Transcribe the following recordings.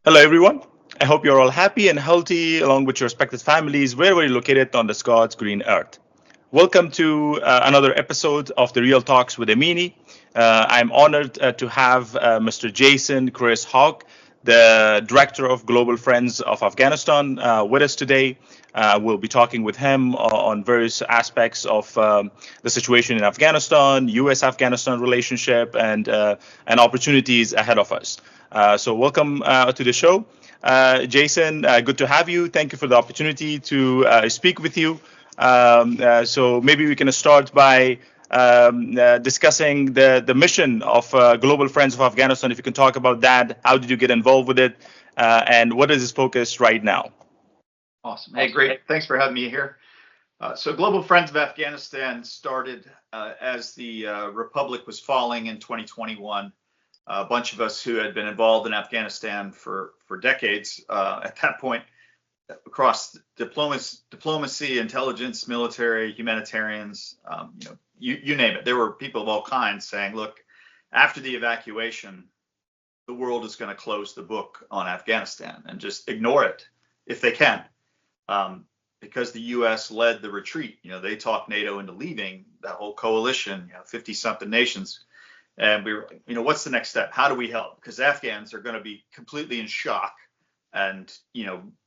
Hello, everyone. I hope you're all happy and healthy along with your respective families wherever you're located on this God's green earth. Welcome to another episode of the Real Talks with Amini. I'm honored to have Mr. Jason Criss Howk, the Director of Global Friends of Afghanistan, with us today. We'll be talking with him on various aspects of the situation in Afghanistan, U.S.-Afghanistan relationship, and opportunities ahead of us. So welcome to the show. Jason, good to have you. Thank you for the opportunity to speak with you. So maybe we can start by discussing the mission of Global Friends of Afghanistan. If you can talk about that, how did you get involved with it, and what is its focus right now? Awesome. Hey, great. Thanks for having me here. So Global Friends of Afghanistan started as the Republic was falling in 2021. A bunch of us who had been involved in Afghanistan for decades at that point, across diplomacy, intelligence, military, humanitarians, you name it. There were people of all kinds saying, look, after the evacuation, the world is going to close the book on Afghanistan and just ignore it if they can. Because the U.S. led the retreat. They talked NATO into leaving that whole coalition, 50-something nations. And we were, what's the next step? How do we help? Because Afghans are going to be completely in shock and,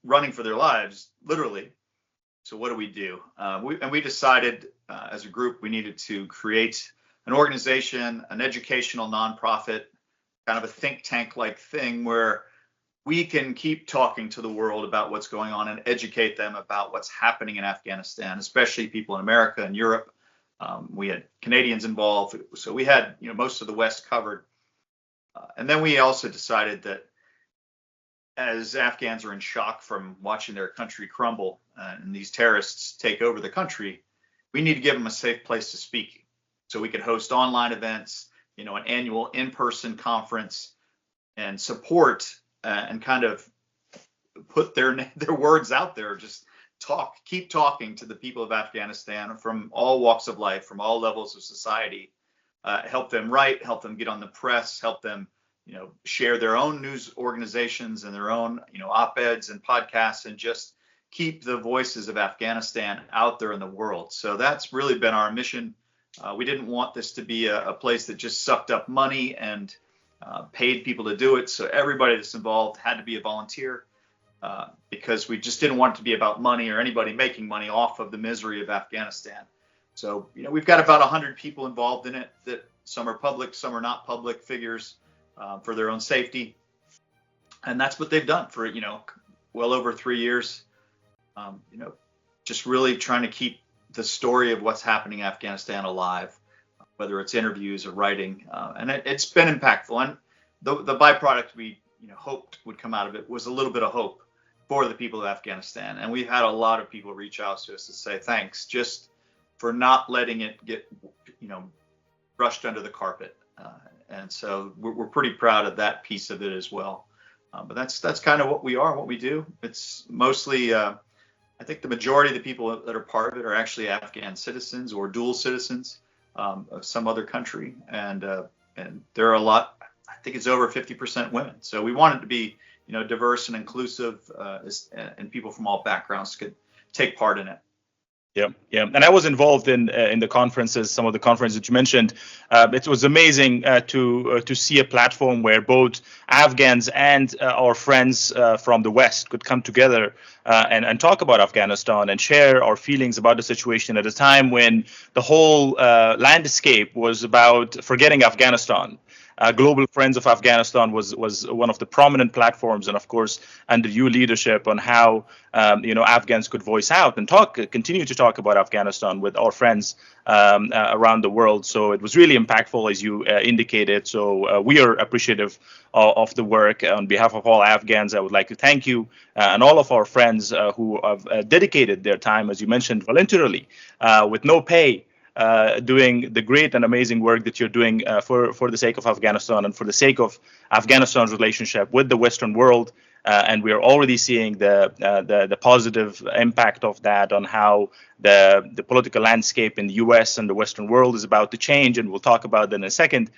running for their lives, literally. So what do we do? We decided as a group we needed to create an organization, an educational nonprofit, kind of a think tank like thing where we can keep talking to the world about what's going on and educate them about what's happening in Afghanistan, especially people in America and Europe. We had Canadians involved, so we had most of the West covered. And then we also decided that as Afghans are in shock from watching their country crumble and these terrorists take over the country, we need to give them a safe place to speak. So we could host online events, an annual in-person conference, and support and kind of put their words out there. Just keep talking to the people of Afghanistan from all walks of life, from all levels of society. Help them write, help them get on the press, help them share their own news organizations and their own op-eds and podcasts, and just keep the voices of Afghanistan out there in the world. So that's really been our mission. We didn't want this to be a place that just sucked up money and paid people to do it. So everybody that's involved had to be a volunteer. Because we just didn't want it to be about money or anybody making money off of the misery of Afghanistan. So, we've got about 100 people involved in it, that some are public, some are not public figures for their own safety. And that's what they've done for, well over 3 years. Just really trying to keep the story of what's happening in Afghanistan alive, whether it's interviews or writing. And it's been impactful. And the byproduct we hoped would come out of it was a little bit of hope for the people of Afghanistan. And we've had a lot of people reach out to us to say thanks just for not letting it get, brushed under the carpet. And so we're pretty proud of that piece of it as well. But that's kind of what we are, what we do. It's mostly, I think the majority of the people that are part of it are actually Afghan citizens or dual citizens of some other country. And there are a lot, I think it's over 50% women. So we want it to be diverse and inclusive, and people from all backgrounds could take part in it. Yeah. And I was involved in the conferences, some of the conferences that you mentioned. It was amazing to see a platform where both Afghans and our friends from the West could come together and talk about Afghanistan and share our feelings about the situation at a time when the whole landscape was about forgetting Afghanistan. Global Friends of Afghanistan was one of the prominent platforms, and of course, under your leadership on how Afghans could voice out and continue to talk about Afghanistan with our friends around the world. So it was really impactful, as you indicated. So we are appreciative of the work. On behalf of all Afghans, I would like to thank you and all of our friends who have dedicated their time, as you mentioned, voluntarily with no pay. Doing the great and amazing work that you're doing for the sake of Afghanistan and for the sake of Afghanistan's relationship with the Western world and we are already seeing the positive impact of that on how the political landscape in the U.S. and the Western world is about to change, and we'll talk about that in a second.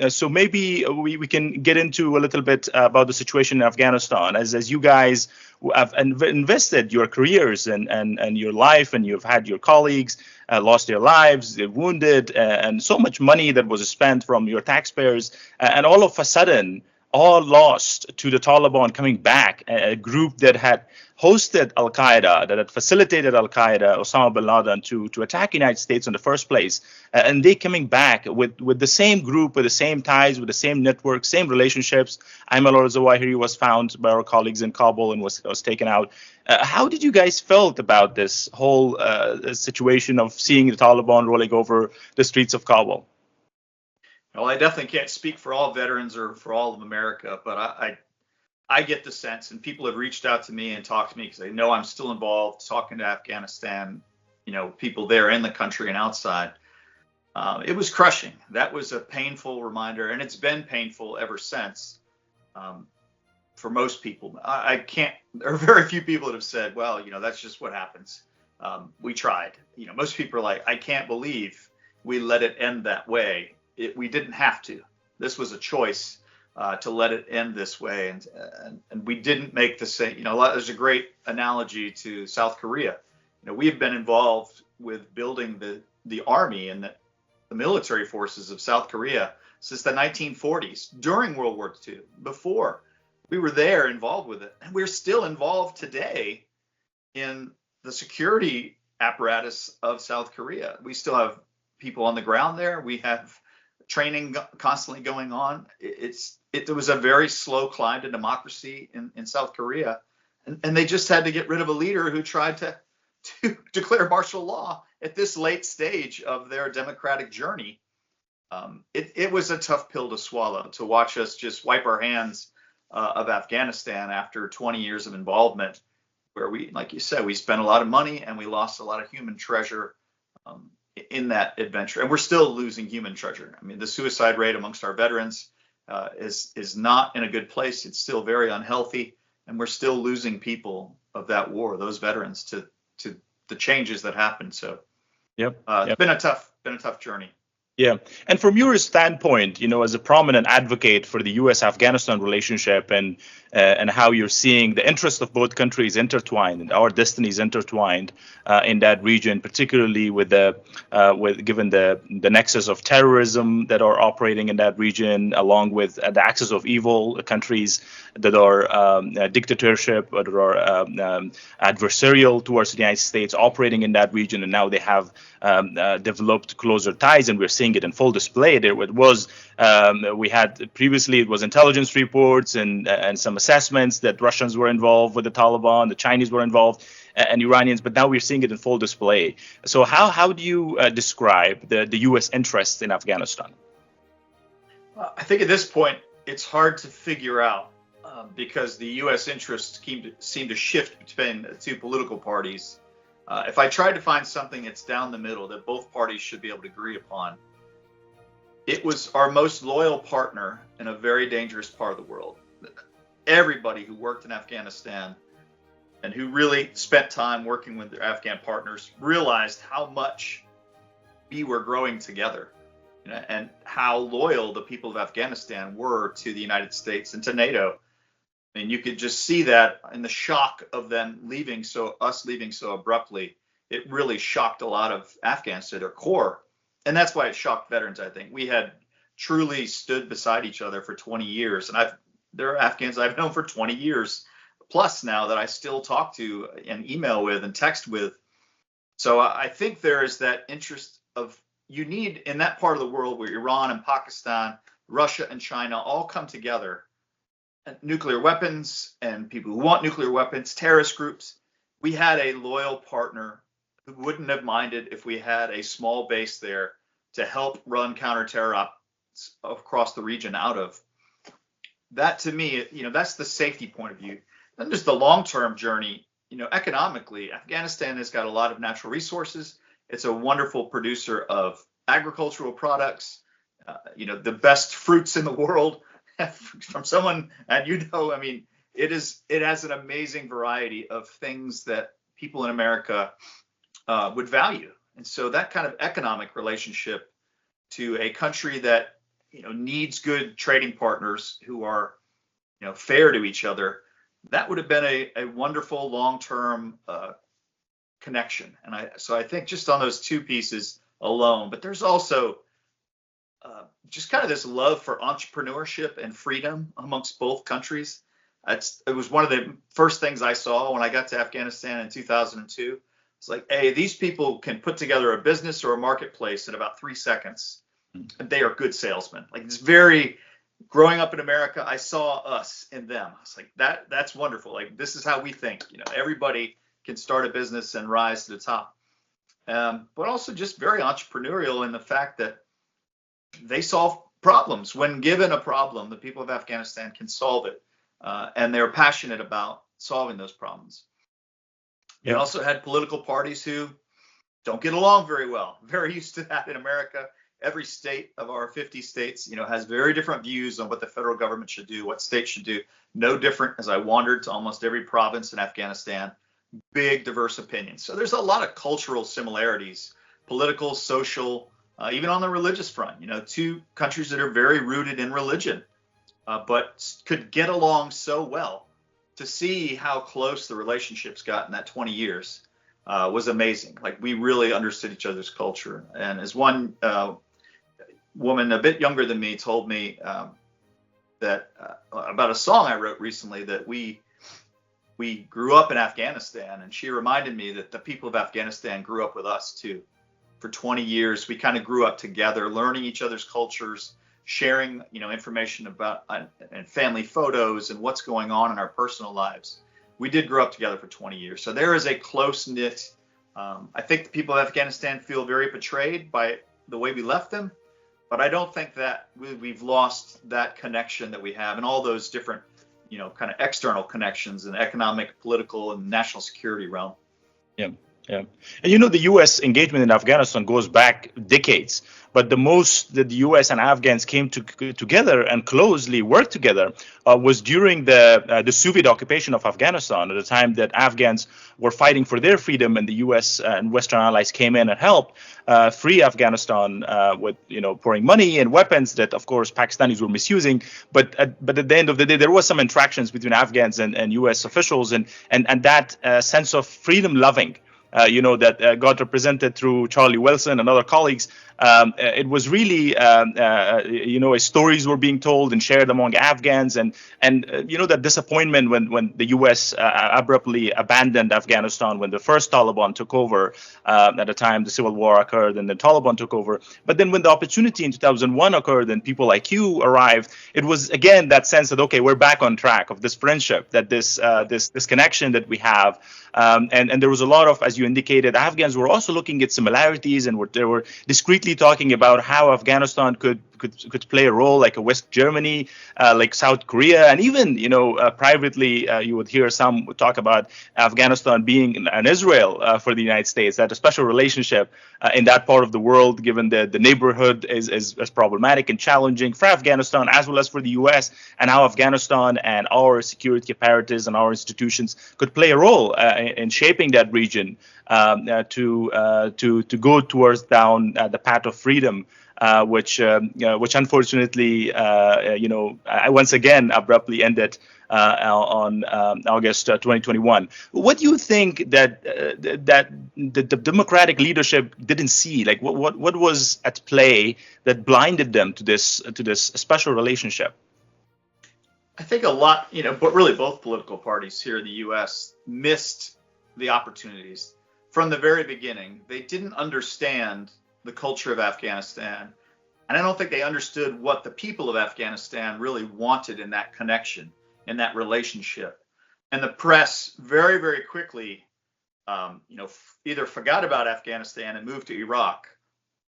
So maybe we can get into a little bit about the situation in Afghanistan, as you guys have invested your careers and your life, and you've had your colleagues lost their lives, they're wounded, and so much money that was spent from your taxpayers, and all of a sudden, all lost to the Taliban coming back, a group that had hosted Al Qaeda, that had facilitated Al Qaeda, Osama bin Laden, to attack the United States in the first place, and they coming back with the same group, with the same ties, with the same network, same relationships. Ayman al-Zawahiri was found by our colleagues in Kabul and was taken out. How did you guys felt about this whole situation of seeing the Taliban rolling over the streets of Kabul? Well, I definitely can't speak for all veterans or for all of America, but I get the sense, and people have reached out to me and talked to me because they know I'm still involved, talking to Afghanistan, people there in the country and outside. It was crushing. That was a painful reminder, and it's been painful ever since. For most people, I can't. There are very few people that have said, "Well, that's just what happens." We tried. Most people are like, "I can't believe we let it end that way." We didn't have to. This was a choice to let it end this way, and we didn't make the same. There's a great analogy to South Korea. We have been involved with building the army and the military forces of South Korea since the 1940s, during World War II. Before, we were there involved with it, and we're still involved today in the security apparatus of South Korea. We still have people on the ground there. We have training constantly going on. It was a very slow climb to democracy in South Korea, and they just had to get rid of a leader who tried to declare martial law at this late stage of their democratic journey. It was a tough pill to swallow, to watch us just wipe our hands of Afghanistan after 20 years of involvement, where we, like you said, we spent a lot of money and we lost a lot of human treasure in that adventure, and we're still losing human treasure. I mean, the suicide rate amongst our veterans is not in a good place. It's still very unhealthy, and we're still losing people of that war, those veterans, to the changes that happened. So, it's been a tough journey. Yeah. And from your standpoint, as a prominent advocate for the U.S.-Afghanistan relationship and how you're seeing the interests of both countries intertwined and our destinies intertwined in that region, particularly with given the nexus of terrorism that are operating in that region, along with the axis of evil countries that are dictatorship or that are adversarial towards the United States operating in that region, and now they have developed closer ties, and we're seeing it in full display. There it was. We had previously, it was intelligence reports and some assessments that Russians were involved with the Taliban, the Chinese were involved, and Iranians. But now we're seeing it in full display. So how do you describe the U.S. interests in Afghanistan? I think at this point it's hard to figure out because the U.S. interests seem to shift between the two political parties. If I tried to find something that's down the middle that both parties should be able to agree upon, it was our most loyal partner in a very dangerous part of the world. Everybody who worked in Afghanistan and who really spent time working with their Afghan partners realized how much we were growing together, and how loyal the people of Afghanistan were to the United States and to NATO. And you could just see that in the shock of them leaving so abruptly. It really shocked a lot of Afghans to their core. And that's why it shocked veterans, I think. We had truly stood beside each other for 20 years. And there are Afghans I've known for 20 years plus now that I still talk to and email with and text with. So I think there is that interest of, you need in that part of the world where Iran and Pakistan, Russia and China all come together, nuclear weapons and people who want nuclear weapons, terrorist groups. We had a loyal partner who wouldn't have minded if we had a small base there to help run counterterror ops across the region out of. That, to me, that's the safety point of view. Then just the long-term journey, economically, Afghanistan has got a lot of natural resources. It's a wonderful producer of agricultural products, the best fruits in the world from someone, and it has an amazing variety of things that people in America would value. And so that kind of economic relationship to a country that needs good trading partners who are fair to each other, that would have been a wonderful long-term connection. And I think just on those two pieces alone, but there's also just kind of this love for entrepreneurship and freedom amongst both countries. It was one of the first things I saw when I got to Afghanistan in 2002. It's like, hey, these people can put together a business or a marketplace in about 3 seconds, and they are good salesmen. Like, it's very, growing up in America, I saw us in them. I was like, that's wonderful. Like, this is how we think. Everybody can start a business and rise to the top. But also just very entrepreneurial in the fact that they solve problems. When given a problem, the people of Afghanistan can solve it, and they're passionate about solving those problems. You also had political parties who don't get along very well. Very used to that in America. Every state of our 50 states, has very different views on what the federal government should do, what states should do. No different as I wandered to almost every province in Afghanistan. Big, diverse opinions. So there's a lot of cultural similarities, political, social, even on the religious front. Two countries that are very rooted in religion, but could get along so well. To see how close the relationships got in that 20 years was amazing. Like, we really understood each other's culture. And as one woman a bit younger than me told me that about a song I wrote recently, that we grew up in Afghanistan, and she reminded me that the people of Afghanistan grew up with us too. For 20 years, we kind of grew up together, learning each other's cultures, sharing, information about and family photos and what's going on in our personal lives. We did grow up together for 20 years. So there is a close knit. I think the people of Afghanistan feel very betrayed by the way we left them, but I don't think that we've lost that connection that we have and all those different, kind of external connections in economic, political, and national security realm. Yeah. Yeah. And the U.S. engagement in Afghanistan goes back decades. But the most that the U.S. and Afghans came together and closely worked together was during the Soviet occupation of Afghanistan, at the time that Afghans were fighting for their freedom, and the U.S. and Western allies came in and helped free Afghanistan with pouring money and weapons that, of course, Pakistanis were misusing. But at the end of the day, there was some interactions between Afghans and U.S. officials, and that sense of freedom loving. That got represented through Charlie Wilson and other colleagues. It was really, stories were being told and shared among Afghans, and that disappointment when the U.S. Abruptly abandoned Afghanistan when the first Taliban took over. At the time, the civil war occurred, and the Taliban took over. But then when the opportunity in 2001 occurred and people like you arrived, it was again that sense that, okay, we're back on track of this friendship, that this connection that we have. And there was a lot of, as you indicated, Afghans were also looking at similarities, and they were discreetly talking about how Afghanistan could play a role like a West Germany, like South Korea, and even privately you would hear some talk about Afghanistan being an Israel for the United States. That a special relationship in that part of the world, given the neighborhood is problematic and challenging for Afghanistan as well as for the U.S., and how Afghanistan and our security apparatus and our institutions could play a role in shaping that region to go towards down the path of freedom, which unfortunately, once again abruptly ended on August 2021. What do you think that the democratic leadership didn't see? Like, what was at play that blinded them to this special relationship? I think a lot, but really both political parties here in the U.S. missed the opportunities from the very beginning. They didn't understand the culture of Afghanistan, and I don't think they understood what the people of Afghanistan really wanted in that connection, in that relationship. And the press very, very quickly, either forgot about Afghanistan and moved to Iraq,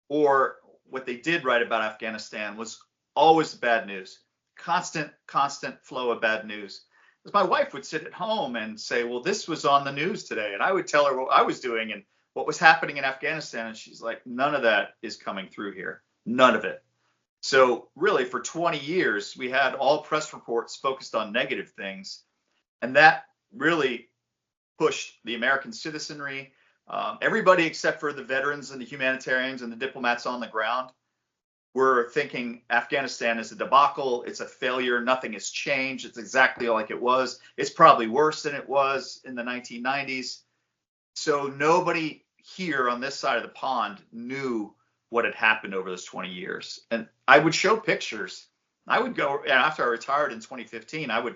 or what they did write about Afghanistan was always bad news. Constant flow of bad news. Because my wife would sit at home and say, well, this was on the news today. And I would tell her what I was doing and what was happening in Afghanistan. And she's like, none of that is coming through here. None of it. So really, for 20 years, we had all press reports focused on negative things. And that really pushed the American citizenry, everybody except for the veterans and the humanitarians and the diplomats on the ground, were thinking Afghanistan is a debacle. It's a failure. Nothing has changed. It's exactly like it was. It's probably worse than it was in the 1990s. So nobody here on this side of the pond knew what had happened over those 20 years. And I would show pictures. I would go, after I retired in 2015, I would,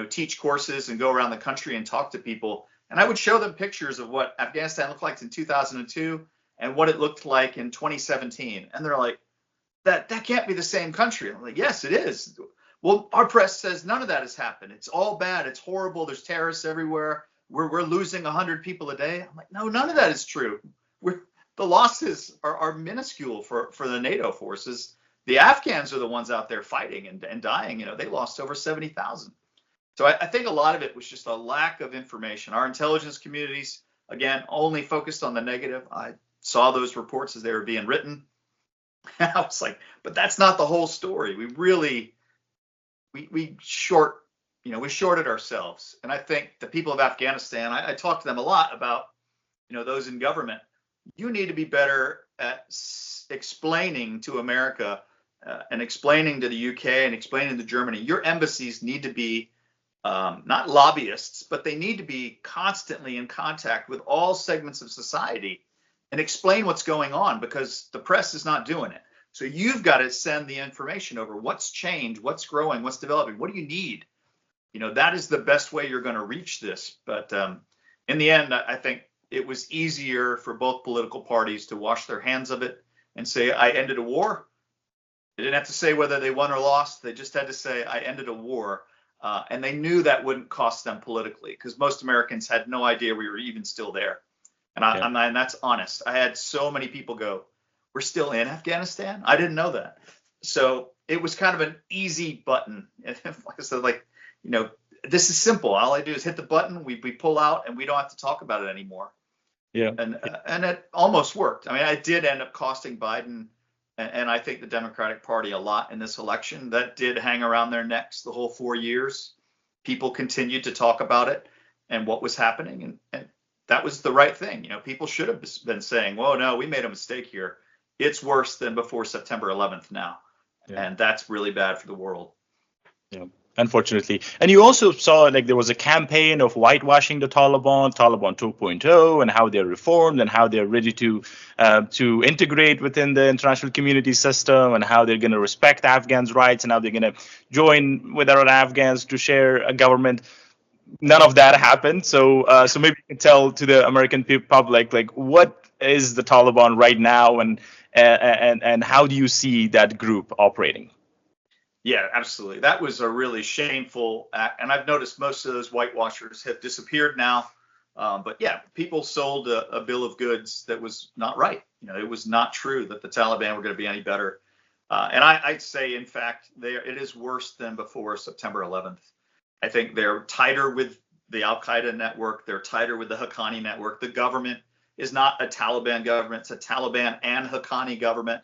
teach courses and go around the country and talk to people. And I would show them pictures of what Afghanistan looked like in 2002 and what it looked like in 2017. And they're like, that can't be the same country. I'm like, yes, it is. Well, our press says none of that has happened. It's all bad. It's horrible. There's terrorists everywhere. We're losing 100 people a day. I'm like, no, none of that is true. The losses are minuscule for the NATO forces. The Afghans are the ones out there fighting and dying. They lost over 70,000. So I think a lot of it was just a lack of information. Our intelligence communities, again, only focused on the negative. I saw those reports as they were being written. I was like, but that's not the whole story. We really, we shorted ourselves. And I think the people of Afghanistan, I talk to them a lot about, those in government. You need to be better at explaining to America and explaining to the UK and explaining to Germany. Your embassies need to be not lobbyists, but they need to be constantly in contact with all segments of society and explain what's going on, because the press is not doing it. So you've got to send the information over. What's changed? What's growing? What's developing? What do you need? That is the best way you're going to reach this. But in the end, I think it was easier for both political parties to wash their hands of it and say, I ended a war. They didn't have to say whether they won or lost. They just had to say, I ended a war. And they knew that wouldn't cost them politically, because most Americans had no idea we were even still there. And that's honest. I had so many people go, we're still in Afghanistan? I didn't know that. So it was kind of an easy button. Like I said, this is simple. All I do is hit the button, we pull out, and we don't have to talk about it anymore. Yeah. And it almost worked. I mean, I did end up costing Biden and I think the Democratic Party a lot in this election. That did hang around their necks the whole 4 years. People continued to talk about it and what was happening. And that was the right thing. People should have been saying, whoa, no, we made a mistake here. It's worse than before September 11th now. Yeah. And that's really bad for the world. Yeah, unfortunately. And you also saw there was a campaign of whitewashing the Taliban 2.0, and how they're reformed and how they're ready to integrate within the international community system, and how they're going to respect Afghans' rights, and how they're going to join with other Afghans to share a government. None of that happened. So maybe you can tell to the American public, what is the Taliban right now, and how do you see that group operating? Yeah, absolutely. That was a really shameful act. And I've noticed most of those whitewashers have disappeared now. But yeah, people sold a bill of goods that was not right. It was not true that the Taliban were going to be any better. And I'd say, in fact, it is worse than before September 11th. I think they're tighter with the Al-Qaeda network. They're tighter with the Haqqani network. The government is not a Taliban government. It's a Taliban and Haqqani government.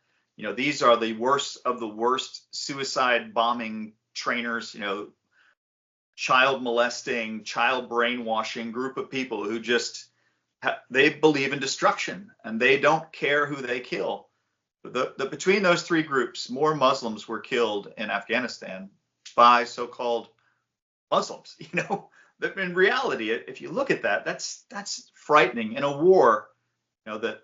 These are the worst of the worst suicide bombing trainers, child molesting, child brainwashing group of people who just, they believe in destruction and they don't care who they kill. Between those three groups, more Muslims were killed in Afghanistan by so-called Muslims. In reality, if you look at that, that's frightening. In a war, that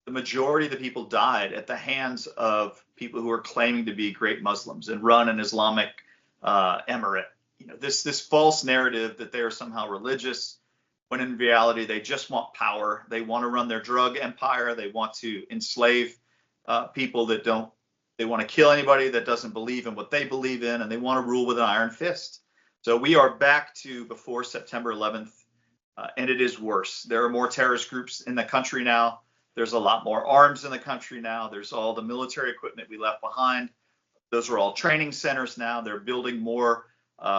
the majority of the people died at the hands of people who are claiming to be great Muslims and run an Islamic emirate. This false narrative that they are somehow religious, when in reality they just want power. They want to run their drug empire. They want to enslave people that don't. They want to kill anybody that doesn't believe in what they believe in, and they want to rule with an iron fist. So we are back to before September 11th, and it is worse. There are more terrorist groups in the country now. There's a lot more arms in the country now. There's all the military equipment we left behind. Those are all training centers now. They're building more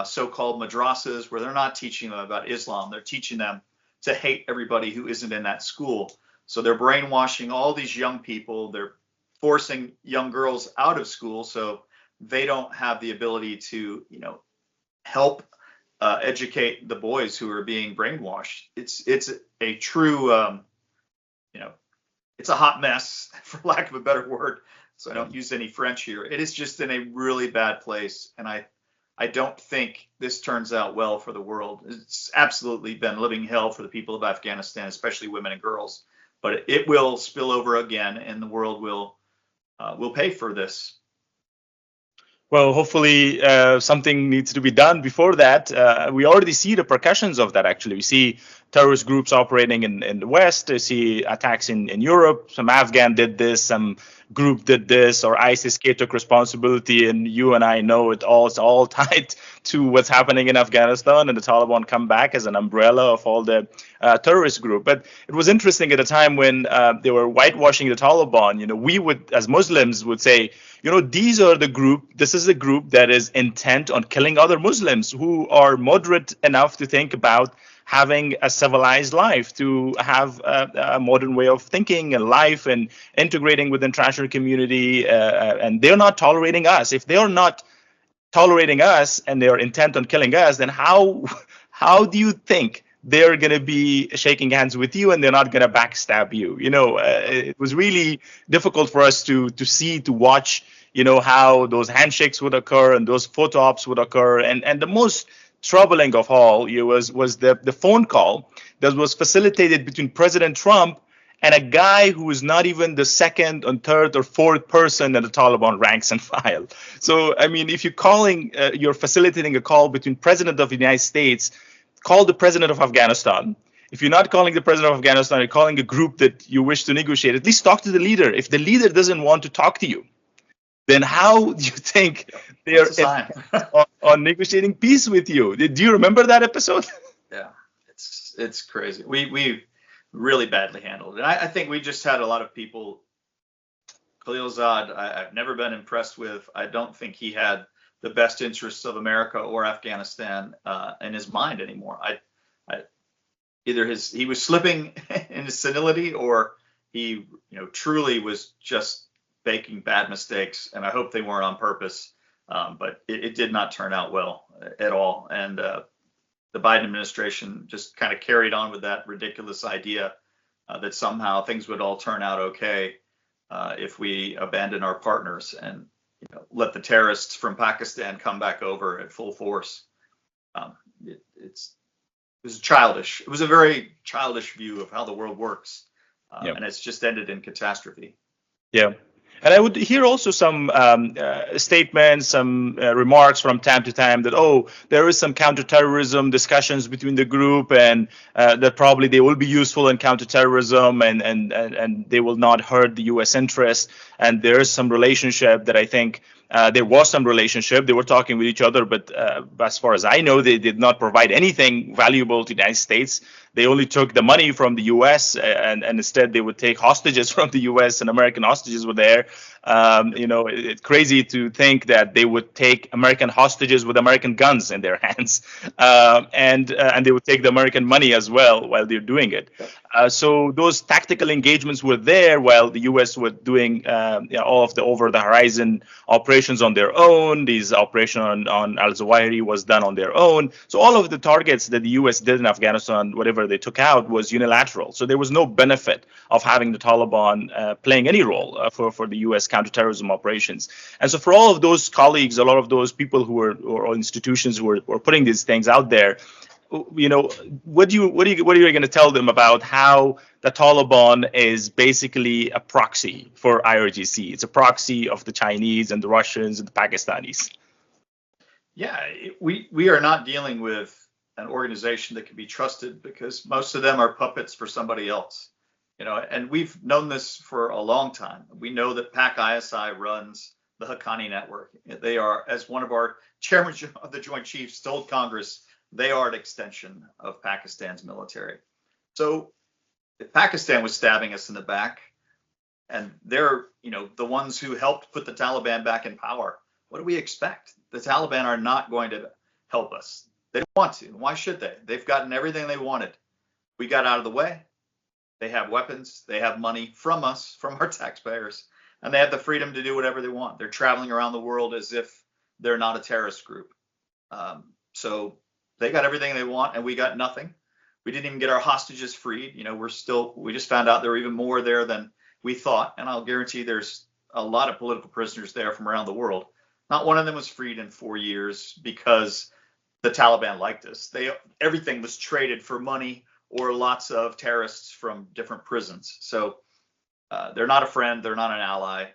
so-called madrasas where they're not teaching them about Islam. They're teaching them to hate everybody who isn't in that school. So they're brainwashing all these young people. They're forcing young girls out of school so they don't have the ability to, help educate the boys who are being brainwashed. It's a true, it's a hot mess, for lack of a better word. So I don't use any French here. It is just in a really bad place, and I don't think this turns out well for the world. It's absolutely been living hell for the people of Afghanistan, especially women and girls. But it will spill over again, and the world will pay for this. Well, hopefully something needs to be done before that. We already see the repercussions of that, actually. We see terrorist groups operating in the West. We see attacks in Europe. Some Afghan did this, some group did this, or ISIS took responsibility. And you and I know it's all tied to what's happening in Afghanistan, and the Taliban come back as an umbrella of all the terrorist group. But it was interesting at a time when they were whitewashing the Taliban. We would, as Muslims, would say, this is a group that is intent on killing other Muslims who are moderate enough to think about having a civilized life, to have a modern way of thinking and life and integrating with the international community. And they're not tolerating us. If they are not tolerating us and they are intent on killing us, then how do you think they're going to be shaking hands with you and they're not going to backstab you? It was really difficult for us to watch, how those handshakes would occur and those photo ops would occur. And the most troubling of all was the phone call that was facilitated between President Trump and a guy who is not even the second or third or fourth person in the Taliban ranks and file. So, I mean, if you're facilitating a call between President of the United States, call the President of Afghanistan. If you're not calling the President of Afghanistan, you're calling a group that you wish to negotiate, at least talk to the leader. If the leader doesn't want to talk to you, then how do you think they're on negotiating peace with you? Do you remember that episode? Yeah, it's crazy. We really badly handled it. I think we just had a lot of people. Khalilzad, I've never been impressed with. I don't think he had the best interests of America or Afghanistan in his mind anymore. Either he was slipping in his senility, or he truly was just making bad mistakes, and I hope they weren't on purpose. But it did not turn out well at all. And the Biden administration just kind of carried on with that ridiculous idea that somehow things would all turn out okay if we abandon our partners and let the terrorists from Pakistan come back over at full force. It was childish. It was a very childish view of how the world works, and it's just ended in catastrophe. Yeah. And I would hear also some statements, some remarks from time to time that, there is some counterterrorism discussions between the group, and that probably they will be useful in counterterrorism, and they will not hurt the U.S. interest. And there is some relationship that I think there was some relationship. They were talking with each other, but as far as I know, they did not provide anything valuable to the United States. They only took the money from the U.S. and instead they would take hostages from the U.S. and American hostages were there. It's crazy to think that they would take American hostages with American guns in their hands, and they would take the American money as well while they're doing it. So those tactical engagements were there while the U.S. were doing all of the over-the-horizon operations on their own. These operation on al-Zawahiri was done on their own. So all of the targets that the U.S. did in Afghanistan, whatever they took out, was unilateral. So there was no benefit of having the Taliban playing any role for the U.S. counterterrorism operations. And so for all of those colleagues, a lot of those people who were, or institutions who were putting these things out there, what are you going to tell them about how the Taliban is basically a proxy for IRGC? It's a proxy of the Chinese and the Russians and the Pakistanis. Yeah, we are not dealing with an organization that can be trusted because most of them are puppets for somebody else. And we've known this for a long time. We know that PAC-ISI runs the Haqqani network. They are, as one of our chairman of the Joint Chiefs told Congress, they are an extension of Pakistan's military. So if Pakistan was stabbing us in the back and they're, the ones who helped put the Taliban back in power, what do we expect? The Taliban are not going to help us. They don't want to. Why should they? They've gotten everything they wanted. We got out of the way. They have weapons. They have money from us, from our taxpayers, and they have the freedom to do whatever they want. They're traveling around the world as if they're not a terrorist group. So They got everything they want, and we got nothing. We didn't even get our hostages freed. We just found out there were even more there than we thought. And I'll guarantee there's a lot of political prisoners there from around the world. Not one of them was freed in 4 years because the Taliban liked us. Everything was traded for money or lots of terrorists from different prisons. So they're not a friend. They're not an ally.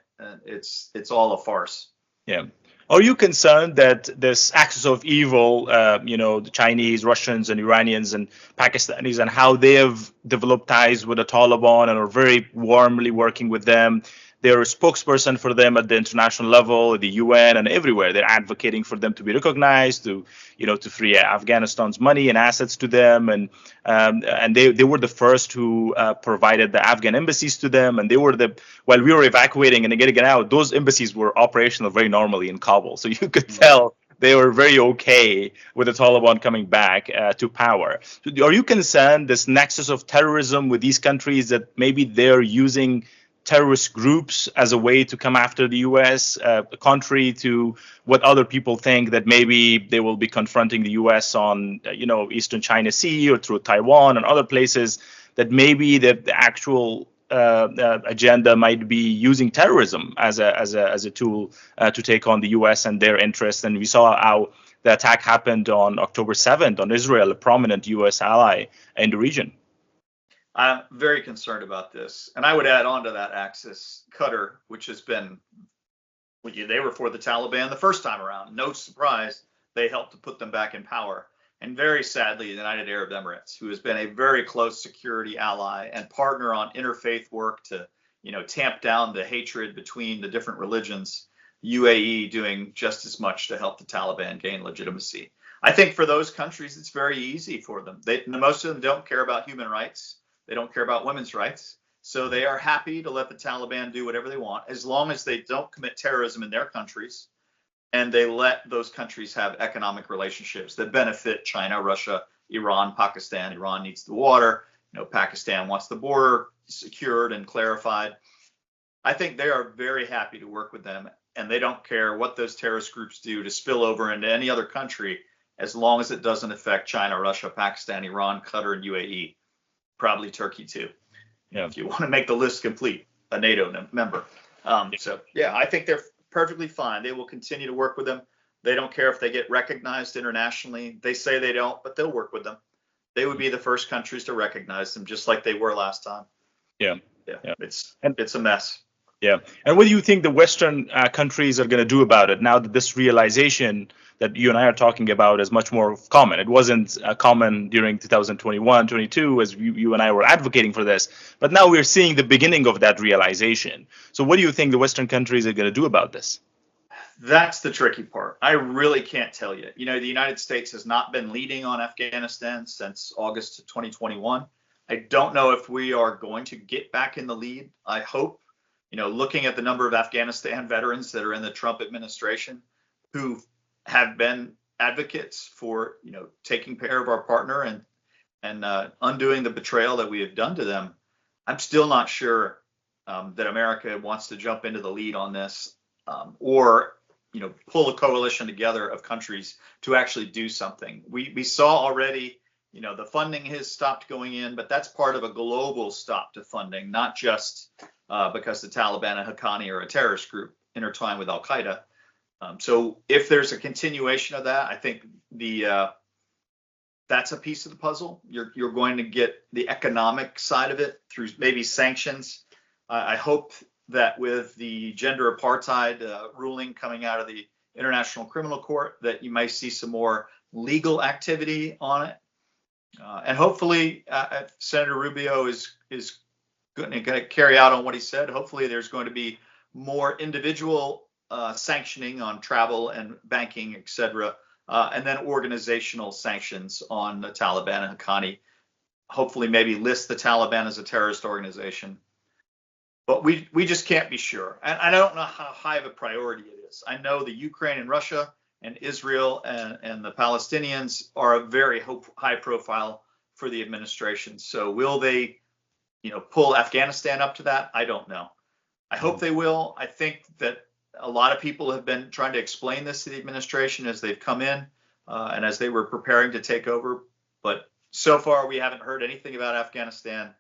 It's all a farce. Yeah. Are you concerned that this axis of evil, the Chinese, Russians, and Iranians and Pakistanis, and how they have developed ties with the Taliban and are very warmly working with them? They're a spokesperson for them at the international level, at the UN, and everywhere. They're advocating for them to be recognized, to free Afghanistan's money and assets to them, and they were the first who provided the Afghan embassies to them, and they were while we were evacuating and getting out, those embassies were operational very normally in Kabul, so you could tell they were very okay with the Taliban coming back to power. Are you concerned this nexus of terrorism with these countries, that maybe they're using terrorist groups as a way to come after the U.S., contrary to what other people think, that maybe they will be confronting the U.S. on, Eastern China Sea or through Taiwan and other places, that maybe the actual agenda might be using terrorism as a tool to take on the U.S. and their interests. And we saw how the attack happened on October 7th on Israel, a prominent U.S. ally in the region. I'm very concerned about this. And I would add on to that axis, Qatar, which has been, they were for the Taliban the first time around. No surprise, they helped to put them back in power. And very sadly, the United Arab Emirates, who has been a very close security ally and partner on interfaith work to, tamp down the hatred between the different religions, UAE doing just as much to help the Taliban gain legitimacy. I think for those countries, it's very easy for them. Most of them don't care about human rights. They don't care about women's rights. So they are happy to let the Taliban do whatever they want, as long as they don't commit terrorism in their countries and they let those countries have economic relationships that benefit China, Russia, Iran, Pakistan. Iran needs the water. Pakistan wants the border secured and clarified. I think they are very happy to work with them, and they don't care what those terrorist groups do to spill over into any other country, as long as it doesn't affect China, Russia, Pakistan, Iran, Qatar, and UAE. Probably Turkey too, if you want to make the list complete, a NATO member. I think they're perfectly fine. They will continue to work with them. They don't care if they get recognized internationally. They say they don't, but they'll work with them. They would be the first countries to recognize them, just like they were last time. Yeah. It's a mess. Yeah. And what do you think the Western countries are going to do about it now that this realization that you and I are talking about is much more common? It wasn't common during 2021, 22, as you and I were advocating for this. But now we're seeing the beginning of that realization. So what do you think the Western countries are going to do about this? That's the tricky part. I really can't tell you. The United States has not been leading on Afghanistan since August of 2021. I don't know if we are going to get back in the lead. I hope. Looking at the number of Afghanistan veterans that are in the Trump administration who have been advocates for, taking care of our partner and undoing the betrayal that we have done to them, I'm still not sure that America wants to jump into the lead on this or, pull a coalition together of countries to actually do something. We saw already, the funding has stopped going in, but that's part of a global stop to funding, not just because the Taliban and Haqqani are a terrorist group intertwined with Al-Qaeda. So if there's a continuation of that, I think that's a piece of the puzzle. You're going to get the economic side of it through maybe sanctions. I hope that with the gender apartheid ruling coming out of the International Criminal Court, that you might see some more legal activity on it. And hopefully Senator Rubio is going to carry out on what he said. Hopefully there's going to be more individual sanctioning on travel and banking, et cetera, and then organizational sanctions on the Taliban and Haqqani. Hopefully maybe list the Taliban as a terrorist organization. But we just can't be sure. And I don't know how high of a priority it is. I know the Ukraine and Russia and Israel and the Palestinians are a very high profile for the administration. So will they, pull Afghanistan up to that? I don't know. I hope they will. I think that a lot of people have been trying to explain this to the administration as they've come in. and as they were preparing to take over. But so far, we haven't heard anything about Afghanistan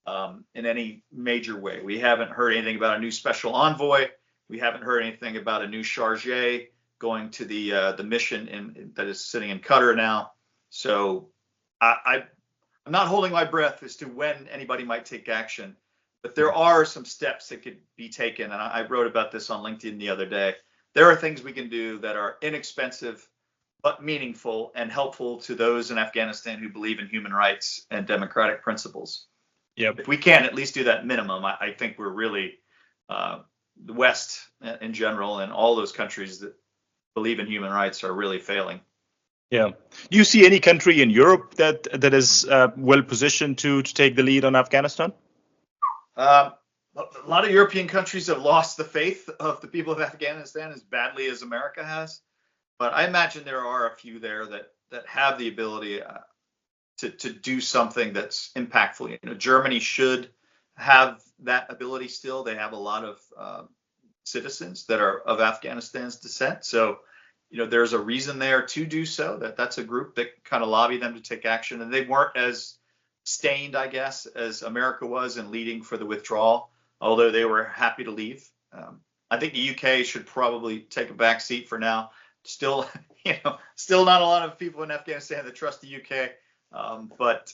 in any major way. We haven't heard anything about a new special envoy. We haven't heard anything about a new chargé going to the mission that is sitting in Qatar now. So I'm not holding my breath as to when anybody might take action, but there are some steps that could be taken. And I wrote about this on LinkedIn the other day. There are things we can do that are inexpensive, but meaningful and helpful to those in Afghanistan who believe in human rights and democratic principles. Yep. If we can at least do that minimum, I think we're really, the West in general and all those countries that believe in human rights are really failing. Yeah. Do you see any country in Europe that is well positioned to take the lead on Afghanistan? A lot of European countries have lost the faith of the people of Afghanistan as badly as America has. But I imagine there are a few there that have the ability to do something that's impactful. You know, Germany should have that ability still. They have a lot of citizens that are of Afghanistan's descent. So, you know, there's a reason there to do so. That's a group that kind of lobbied them to take action. And they weren't as stained, I guess, as America was in leading for the withdrawal, although they were happy to leave. I think the UK should probably take a back seat for now. Still, still not a lot of people in Afghanistan that trust the UK, but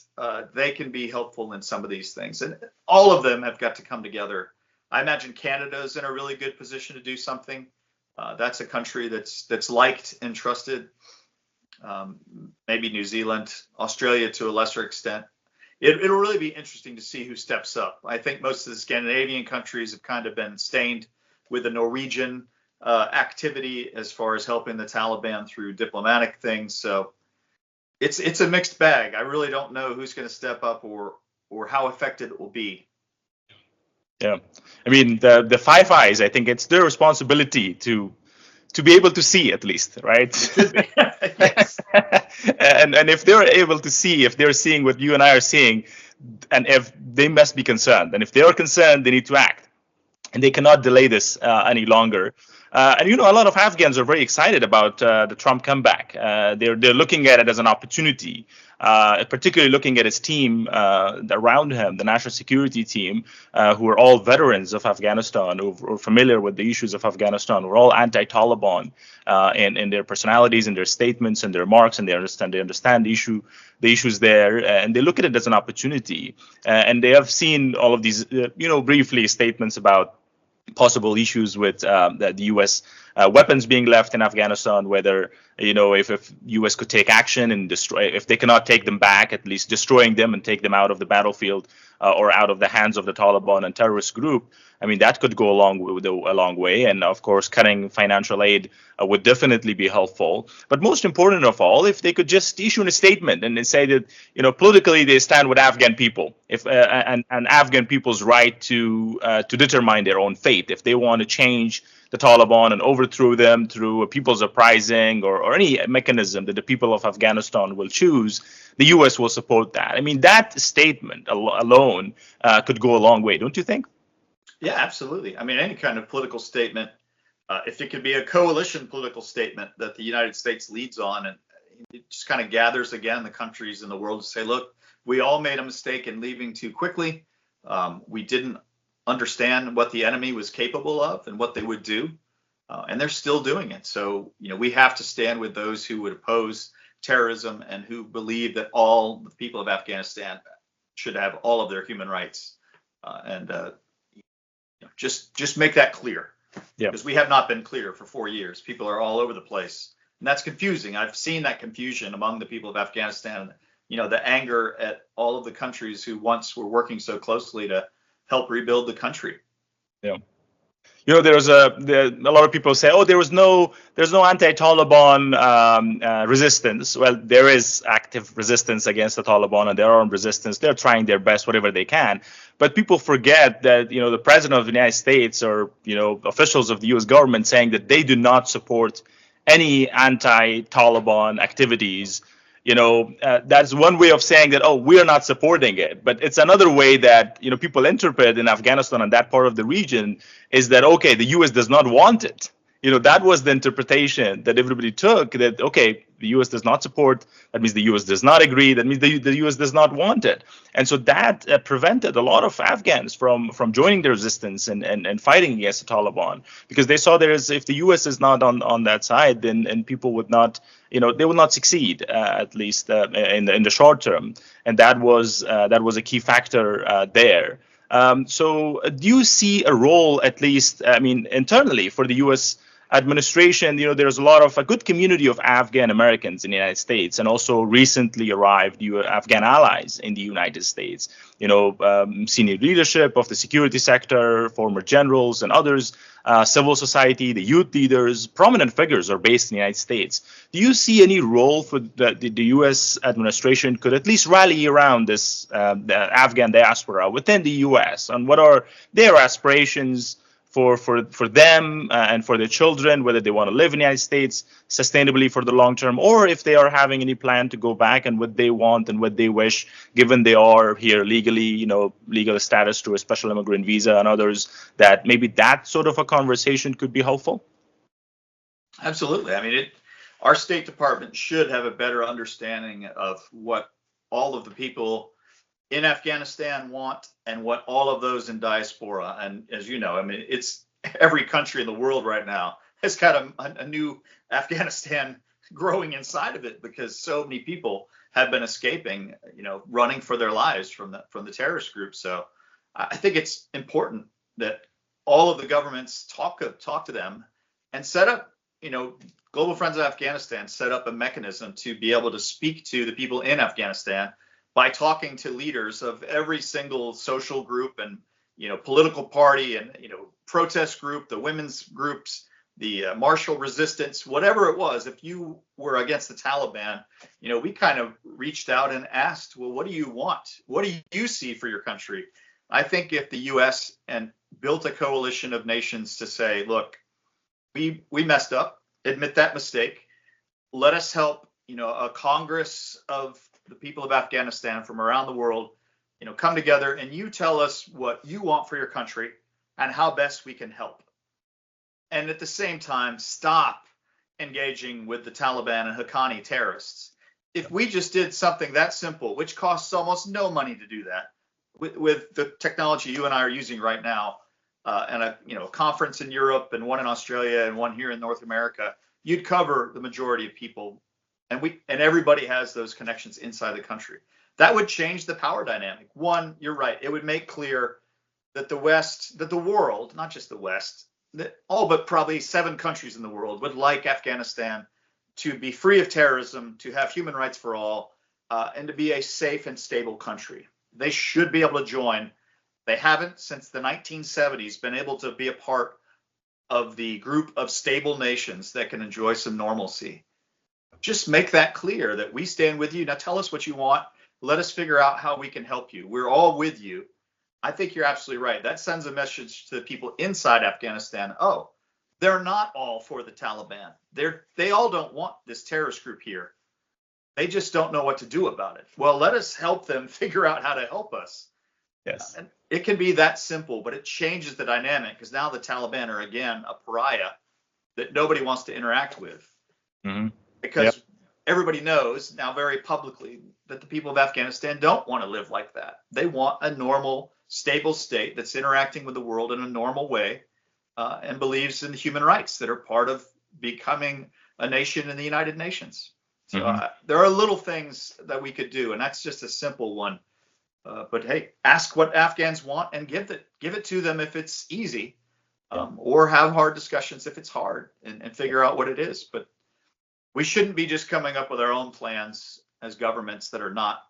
they can be helpful in some of these things. And all of them have got to come together. I imagine Canada's in a really good position to do something. That's a country that's liked and trusted. Maybe New Zealand, Australia to a lesser extent. It'll really be interesting to see who steps up. I think most of the Scandinavian countries have kind of been stained with the Norwegian activity as far as helping the Taliban through diplomatic things. So it's a mixed bag. I really don't know who's going to step up or how effective it will be. Yeah, I mean the Five Eyes. I think it's their responsibility to be able to see at least, right? Yes. and if they're able to see, if they're seeing what you and I are seeing, and if they must be concerned, and if they are concerned, they need to act, and they cannot delay this any longer. And a lot of Afghans are very excited about the Trump comeback. They're looking at it as an opportunity, particularly looking at his team around him, the national security team, who are all veterans of Afghanistan, who are familiar with the issues of Afghanistan, who are all anti-Taliban in their personalities, in their statements, and their remarks, and they understand the issues there, and they look at it as an opportunity. And they have seen all of these, briefly statements about possible issues with the U.S. Weapons being left in Afghanistan, whether if U.S. could take action and destroy, if they cannot take them back, at least destroying them and take them out of the battlefield or out of the hands of the Taliban and terrorist group. I mean, that could go a long way. And of course, cutting financial aid would definitely be helpful. But most important of all, if they could just issue a statement and say that, politically they stand with Afghan people, and Afghan people's right to determine their own fate. If they want to change the Taliban and overthrow them through a people's uprising or any mechanism that the people of Afghanistan will choose, the U.S. will support that. I mean, that statement alone could go a long way, don't you think? Yeah, absolutely. I mean, any kind of political statement, if it could be a coalition political statement that the United States leads on, and it just kind of gathers again the countries in the world to say, look, we all made a mistake in leaving too quickly. We didn't understand what the enemy was capable of and what they would do, and they're still doing it. So, we have to stand with those who would oppose terrorism and who believe that all the people of Afghanistan should have all of their human rights, and just make that clear. Yeah. Because we have not been clear for 4 years. People are all over the place, and that's confusing. I've seen that confusion among the people of Afghanistan. The anger at all of the countries who once were working so closely to help rebuild the country. Yeah. There's a lot of people say, there's no anti-Taliban resistance. Well, there is active resistance against the Taliban, and their armed resistance. They're trying their best, whatever they can. But people forget that the president of the United States or officials of the U.S. government saying that they do not support any anti-Taliban activities. That's one way of saying that, we're not supporting it. But it's another way that, people interpret in Afghanistan and that part of the region is that, okay, the U.S. does not want it. that was the interpretation that everybody took, that, okay, the U.S. does not support, that means the U.S. does not agree, that means the U.S. does not want it. And so that prevented a lot of Afghans from joining the resistance and fighting against the Taliban, because they saw if the U.S. is not on that side, then and people would not, they will not succeed, at least in the short term. And that was a key factor there. So do you see a role, at least, internally for the U.S. administration? There's a good community of Afghan Americans in the United States, and also recently arrived Afghan allies in the United States. Senior leadership of the security sector, former generals and others, civil society, the youth leaders, prominent figures are based in the United States. Do you see any role for the U.S. administration could at least rally around this the Afghan diaspora within the U.S. and what are their aspirations for them and for their children, whether they want to live in the United States sustainably for the long term, or if they are having any plan to go back, and what they want and what they wish, given they are here legally, legal status through a special immigrant visa and others, that maybe that sort of a conversation could be helpful? Absolutely. Our State Department should have a better understanding of what all of the people in Afghanistan want and what all of those in diaspora. And as you know, it's every country in the world right now has got a new Afghanistan growing inside of it, because so many people have been escaping, running for their lives from the terrorist group. So I think it's important that all of the governments talk to them and set up, Global Friends of Afghanistan set up a mechanism to be able to speak to the people in Afghanistan by talking to leaders of every single social group and, political party and, protest group, the women's groups, the martial resistance, whatever it was. If you were against the Taliban, we kind of reached out and asked, well, what do you want? What do you see for your country? I think if the U.S. and built a coalition of nations to say, look, we messed up, admit that mistake, let us help, a Congress of the people of Afghanistan from around the world, come together, and you tell us what you want for your country and how best we can help. And at the same time, stop engaging with the Taliban and Haqqani terrorists. If we just did something that simple, which costs almost no money to do that, with the technology you and I are using right now, and a conference in Europe and one in Australia and one here in North America, you'd cover the majority of people. And everybody has those connections inside the country. That would change the power dynamic. One, you're right. It would make clear that the West, that the world, not just the West, that all but probably 7 countries in the world would like Afghanistan to be free of terrorism, to have human rights for all, and to be a safe and stable country. They should be able to join. They haven't, since the 1970s, been able to be a part of the group of stable nations that can enjoy some normalcy. Just make that clear that we stand with you. Now tell us what you want. Let us figure out how we can help you. We're all with you. I think you're absolutely right. That sends a message to the people inside Afghanistan. Oh, they're not all for the Taliban. They all don't want this terrorist group here. They just don't know what to do about it. Well, let us help them figure out how to help us. Yes. And it can be that simple, but it changes the dynamic, because now the Taliban are, again, a pariah that nobody wants to interact with. Mm-hmm. Because everybody knows now very publicly that the people of Afghanistan don't want to live like that. They want a normal, stable state that's interacting with the world in a normal way, and believes in human rights that are part of becoming a nation in the United Nations. So there are little things that we could do, and that's just a simple one. But hey, ask what Afghans want and give it to them if it's easy, or have hard discussions if it's hard, and figure out what it is. But we shouldn't be just coming up with our own plans as governments that are not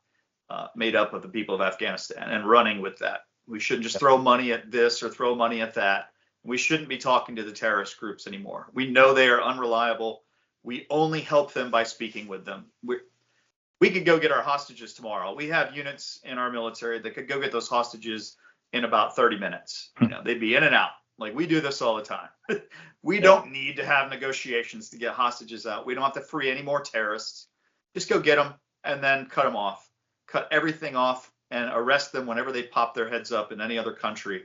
made up of the people of Afghanistan and running with that. We shouldn't just throw money at this or throw money at that. We shouldn't be talking to the terrorist groups anymore. We know they are unreliable. We only help them by speaking with them. We could go get our hostages tomorrow. We have units in our military that could go get those hostages in about 30 minutes. They'd be in and out. Like, we do this all the time. We don't need to have negotiations to get hostages out. We don't have to free any more terrorists. Just go get them and then cut them off. Cut everything off and arrest them whenever they pop their heads up in any other country.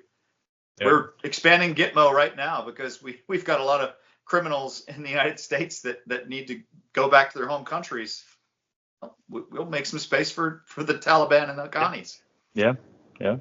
We're expanding Gitmo right now because we've got a lot of criminals in the United States that need to go back to their home countries, we'll make some space for the Taliban and the Afghanis. Yeah, yeah.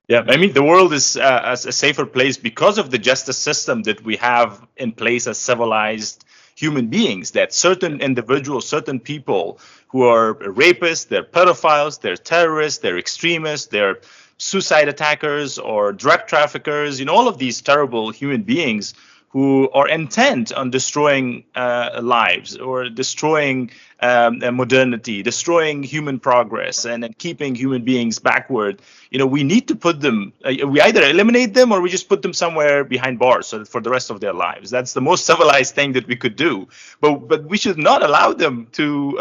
Yeah, I mean, the world is a safer place because of the justice system that we have in place as civilized human beings. That certain individuals, certain people who are rapists, they're pedophiles, they're terrorists, they're extremists, they're suicide attackers or drug traffickers, all of these terrible human beings who are intent on destroying lives or destroying modernity, destroying human progress, and keeping human beings backward. We need to put them. We either eliminate them or we just put them somewhere behind bars so that for the rest of their lives. That's the most civilized thing that we could do. But we should not allow them to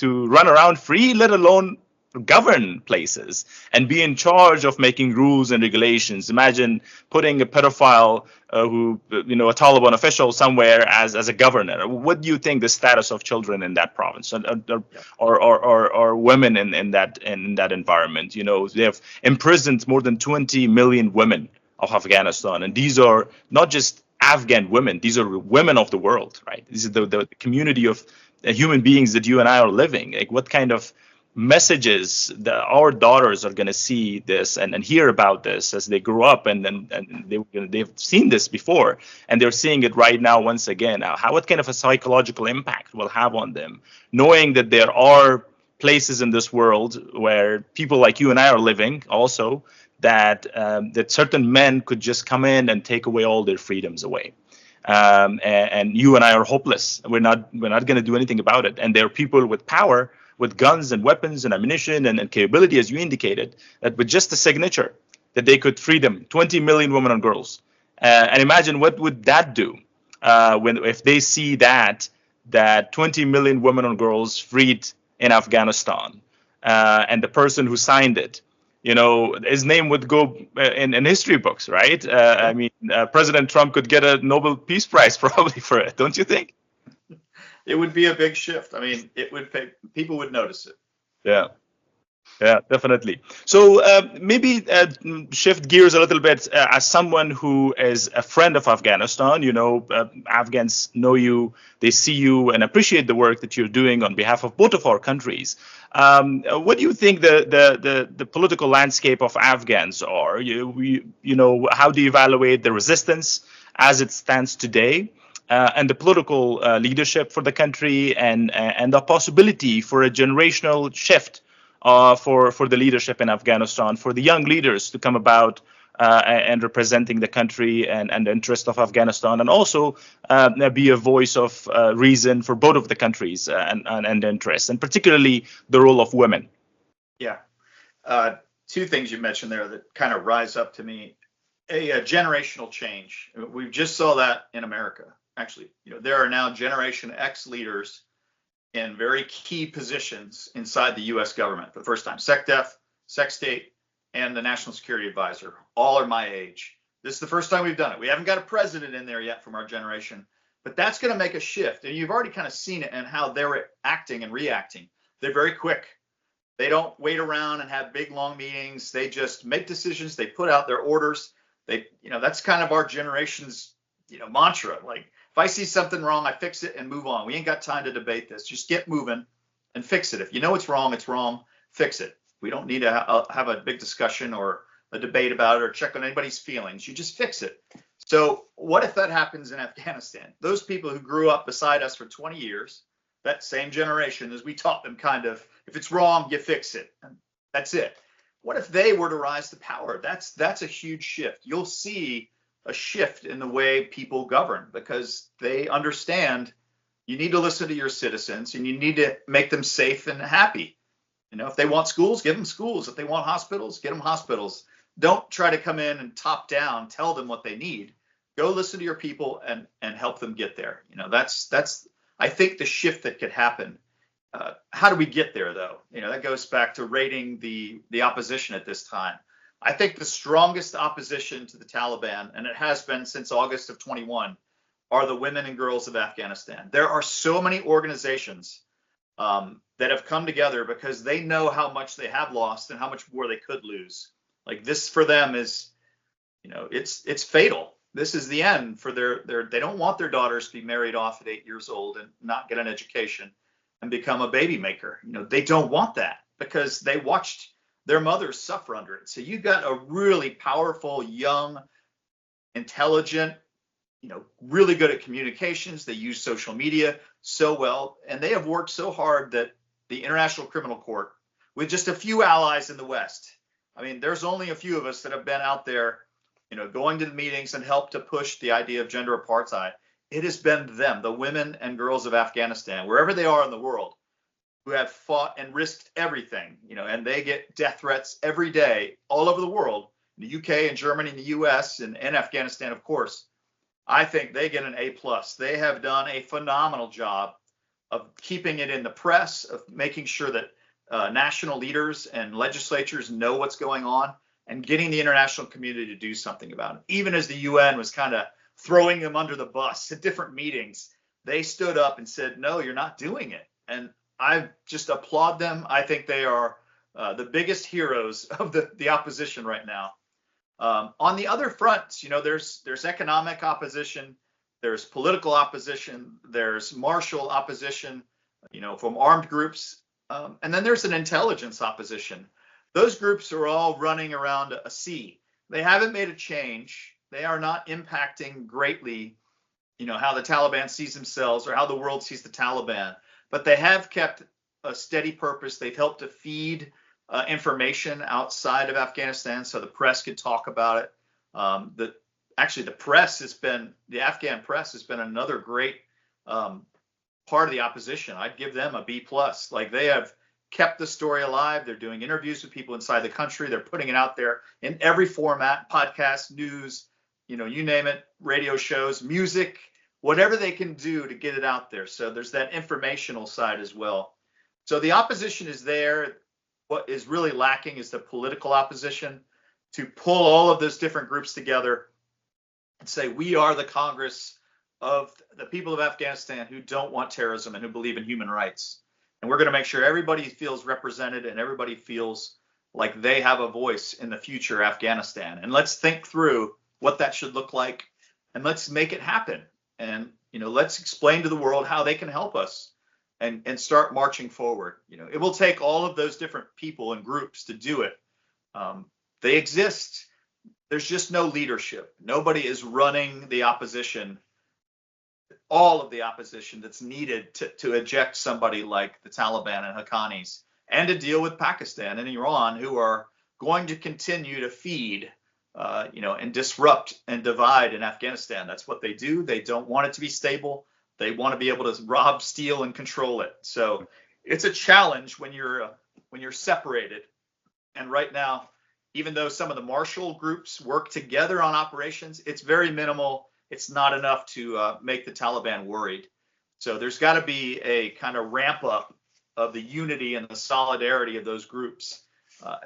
run around free, let alone govern places and be in charge of making rules and regulations. Imagine putting a pedophile a Taliban official somewhere as a governor. What do you think the status of children in that province or women in that environment? They have imprisoned more than 20 million women of Afghanistan, and these are not just Afghan women; these are women of the world, right? This is the community of human beings that you and I are living. Like, what kind of messages that our daughters are going to see this and hear about this as they grow up, and they've seen this before and they're seeing it right now once again. What kind of a psychological impact will have on them, knowing that there are places in this world where people like you and I are living also, that certain men could just come in and take away all their freedoms away. And you and I are hopeless. We're not going to do anything about it. And there are people with power, with guns and weapons and ammunition and capability, as you indicated, that with just a signature, that they could free them, 20 million women and girls. And imagine what would that do if they see that 20 million women and girls freed in Afghanistan, and the person who signed it, his name would go in history books, right? President Trump could get a Nobel Peace Prize probably for it, don't you think? It would be a big shift. People would notice it. Yeah, definitely. So maybe shift gears a little bit. As someone who is a friend of Afghanistan, Afghans know you, they see you and appreciate the work that you're doing on behalf of both of our countries. What do you think the political landscape of Afghans are? How do you evaluate the resistance as it stands today? And the political leadership for the country, and the possibility for a generational shift for the leadership in Afghanistan, for the young leaders to come about and representing the country and the interest of Afghanistan, and also be a voice of reason for both of the countries and interests, and particularly the role of women. Yeah. Two things you mentioned there that kind of rise up to me. A generational change. We just saw that in America. Actually, there are now Generation X leaders in very key positions inside the U.S. government for the first time. SecDef, SecState, and the National Security Advisor all are my age. This is the first time we've done it. We haven't got a president in there yet from our generation, but that's going to make a shift. And you've already kind of seen it in how they're acting and reacting. They're very quick. They don't wait around and have big, long meetings. They just make decisions. They put out their orders. That's kind of our generation's, mantra. Like, if I see something wrong, I fix it and move on. We ain't got time to debate this. Just get moving and fix it. If you know it's wrong, fix it. We don't need to have a big discussion or a debate about it or check on anybody's feelings. You just fix it. So what if that happens in Afghanistan? Those people who grew up beside us for 20 years, that same generation, as we taught them kind of, if it's wrong, you fix it. And that's it. What if they were to rise to power? That's a huge shift. You'll see a shift in the way people govern, because they understand you need to listen to your citizens and you need to make them safe and happy. If they want schools, give them schools. If they want hospitals, get them hospitals. Don't try to come in and top down, tell them what they need. Go listen to your people and help them get there. That's I think the shift that could happen. How do we get there, though? That goes back to rating the opposition at this time. I think the strongest opposition to the Taliban, and it has been since August of 21, are the women and girls of Afghanistan. There are so many organizations that have come together because they know how much they have lost and how much more they could lose. Like, this for them is, it's fatal. this is the end for they don't want their daughters to be married off at 8 years old and not get an education and become a baby maker. They don't want that because they watched their mothers suffer under it. So you got a really powerful, young, intelligent, really good at communications. They use social media so well, and they have worked so hard that the International Criminal Court, with just a few allies in the West, I mean, there's only a few of us that have been out there, going to the meetings and helped to push the idea of gender apartheid. It has been them, the women and girls of Afghanistan, wherever they are in the world, who have fought and risked everything, and they get death threats every day all over the world, in the UK and Germany and the US and Afghanistan, of course. I think they get an A+. They have done a phenomenal job of keeping it in the press, of making sure that national leaders and legislatures know what's going on and getting the international community to do something about it. Even as the UN was kind of throwing them under the bus at different meetings, they stood up and said, no, you're not doing it. And I just applaud them. I think they are the biggest heroes of the opposition right now. On the other fronts, there's economic opposition, there's political opposition, there's martial opposition, from armed groups, and then there's an intelligence opposition. Those groups are all running around a sea. They haven't made a change. They are not impacting greatly, how the Taliban sees themselves or how the world sees the Taliban. But they have kept a steady purpose. They've helped to feed information outside of Afghanistan so the press could talk about it. The Afghan press has been another great part of the opposition. I'd give them a B+. Like, they have kept the story alive. They're doing interviews with people inside the country. They're putting it out there in every format, podcast, news, you name it, radio shows, music, whatever they can do to get it out there. So there's that informational side as well. So the opposition is there. What is really lacking is the political opposition to pull all of those different groups together and say, we are the Congress of the people of Afghanistan who don't want terrorism and who believe in human rights. And we're going to make sure everybody feels represented and everybody feels like they have a voice in the future Afghanistan. And let's think through what that should look like, and let's make it happen. And, let's explain to the world how they can help us and start marching forward. It will take all of those different people and groups to do it. They exist. There's just no leadership. Nobody is running the opposition, all of the opposition that's needed to eject somebody like the Taliban and Haqqanis, and to deal with Pakistan and Iran, who are going to continue to feed, and disrupt and divide in Afghanistan. That's what they do. They don't want it to be stable. They want to be able to rob, steal, and control it. So it's a challenge when you're separated. And right now, even though some of the martial groups work together on operations, it's very minimal. It's not enough to make the Taliban worried. So there's got to be a kind of ramp up of the unity and the solidarity of those groups.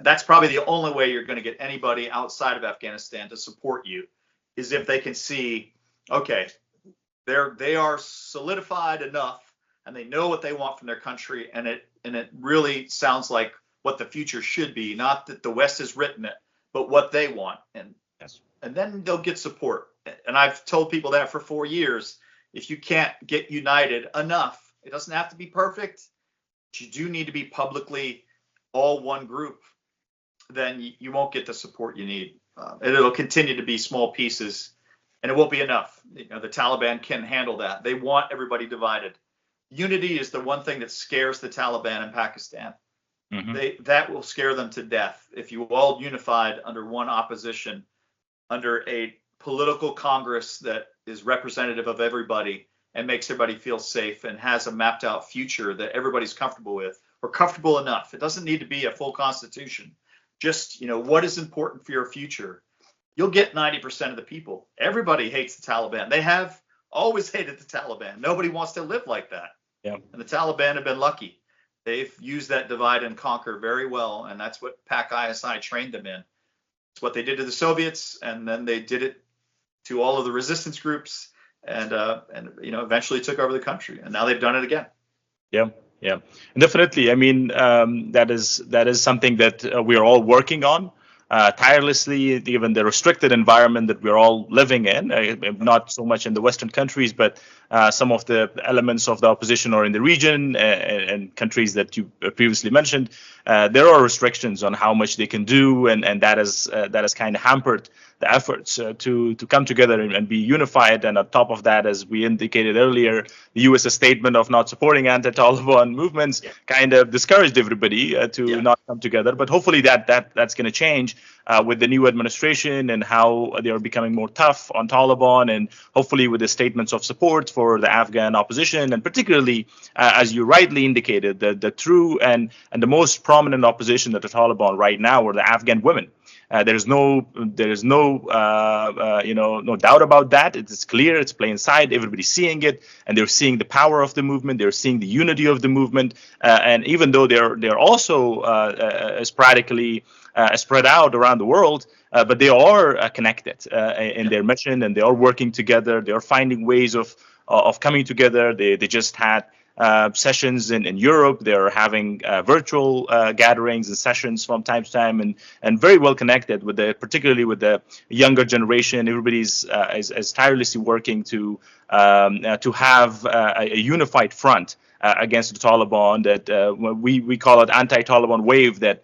That's probably the only way you're going to get anybody outside of Afghanistan to support you, is if they can see, okay, they are solidified enough and they know what they want from their country, and it really sounds like what the future should be, not that the West has written it, but what they want. And Yes. And then they'll get support. And I've told people that for 4 years. If you can't get united enough, it doesn't have to be perfect, but you do need to be publicly all one group, then you won't get the support you need. And it'll continue to be small pieces, and it won't be enough. The Taliban can handle that. They want everybody divided. Unity is the one thing that scares the Taliban in Pakistan. Mm-hmm. That will scare them to death. If you all unified under one opposition, under a political Congress that is representative of everybody and makes everybody feel safe and has a mapped out future that everybody's comfortable with, or comfortable enough. It doesn't need to be a full constitution. Just, what is important for your future? You'll get 90% of the people. Everybody hates the Taliban. They have always hated the Taliban. Nobody wants to live like that. Yeah. And the Taliban have been lucky. They've used that divide and conquer very well, and that's what PAC-ISI trained them in. It's what they did to the Soviets, and then they did it to all of the resistance groups, and eventually took over the country, and now they've done it again. Yeah, definitely. I mean, that is something that we are all working on. tirelessly, given the restricted environment that we're all living in, not so much in the Western countries, but some of the elements of the opposition are in the region and countries that you previously mentioned. There are restrictions on how much they can do, and that has kind of hampered the efforts to come together and be unified. And on top of that, as we indicated earlier, the U.S.'s statement of not supporting anti-Taliban movements kind of discouraged everybody to not come together. But hopefully that's going to change with the new administration and how they are becoming more tough on Taliban, and hopefully with the statements of support for the Afghan opposition, and particularly, as you rightly indicated, the true and the most prominent opposition to the Taliban right now are the Afghan women. There is no doubt about that. It's clear. It's plain sight. Everybody's seeing it, and they're seeing the power of the movement. They're seeing the unity of the movement. And even though they're also sporadically spread out around the world, but they are connected in their mission, and they are working together. They are finding ways of coming together. They just had sessions in Europe. They're having virtual gatherings and sessions from time to time, and very well connected with particularly with the younger generation. Everybody's is tirelessly working to have a unified front against the Taliban. That we call it anti-Taliban wave that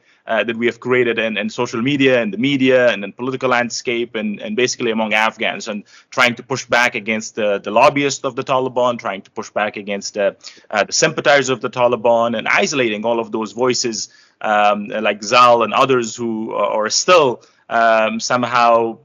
we have created in social media and the media and in political landscape and basically among Afghans, and trying to push back against the lobbyists of the Taliban, trying to push back against the sympathizers of the Taliban, and isolating all of those voices like Zal and others who are still somehow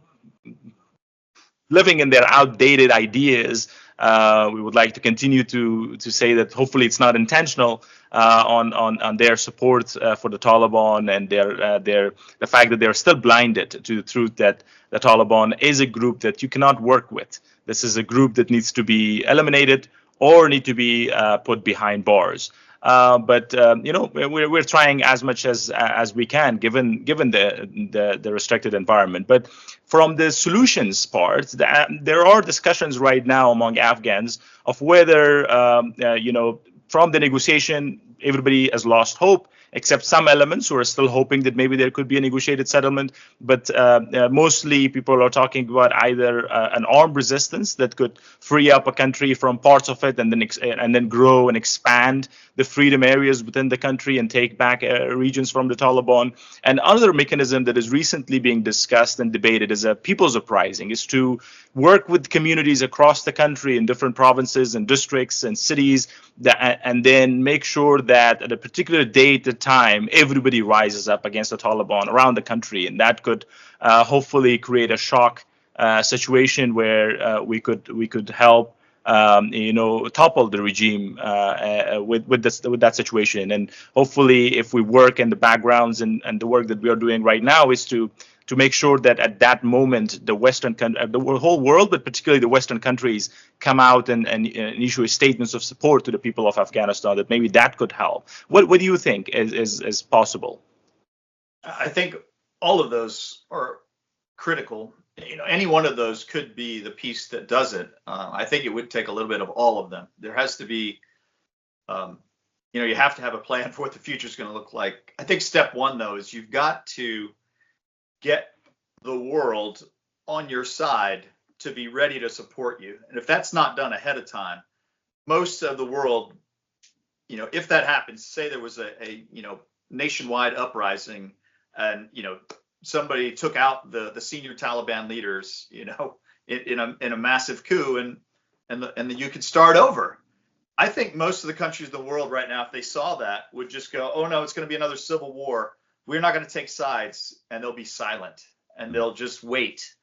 living in their outdated ideas. We would like to continue to say that hopefully it's not intentional on their support for the Taliban, and the fact that they're still blinded to the truth that the Taliban is a group that you cannot work with. This is a group that needs to be eliminated or need to be put behind bars. But we're trying as much as we can, given the restricted environment. But from the solutions part, there are discussions right now among Afghans of whether from the negotiation, everybody has lost hope, except some elements who are still hoping that maybe there could be a negotiated settlement. But mostly people are talking about either an armed resistance that could free up a country from parts of it, and then grow and expand the freedom areas within the country and take back regions from the Taliban. And another mechanism that is recently being discussed and debated is a people's uprising, is to work with communities across the country in different provinces and districts and cities, and then make sure that at a particular date at time, everybody rises up against the Taliban around the country, and that could hopefully create a shock situation where we could help topple the regime with that situation. And hopefully, if we work in the backgrounds and the work that we are doing right now is to make sure that at that moment the whole world, but particularly the Western countries, come out and issue statements of support to the people of Afghanistan, that maybe that could help. What do you think is possible? I think all of those are critical. Any one of those could be the piece that does it. I think it would take a little bit of all of them. There has to be, you have to have a plan for what the future is going to look like. I think step one, though, is you've got to get the world on your side to be ready to support you. And if that's not done ahead of time, most of the world, if that happens, say there was a nationwide uprising, and somebody took out the senior Taliban leaders, in a massive coup, and you could start over. I think most of the countries in the world right now, if they saw that, would just go, oh no, it's going to be another civil war. We're not going to take sides, and they'll be silent, and they'll just wait.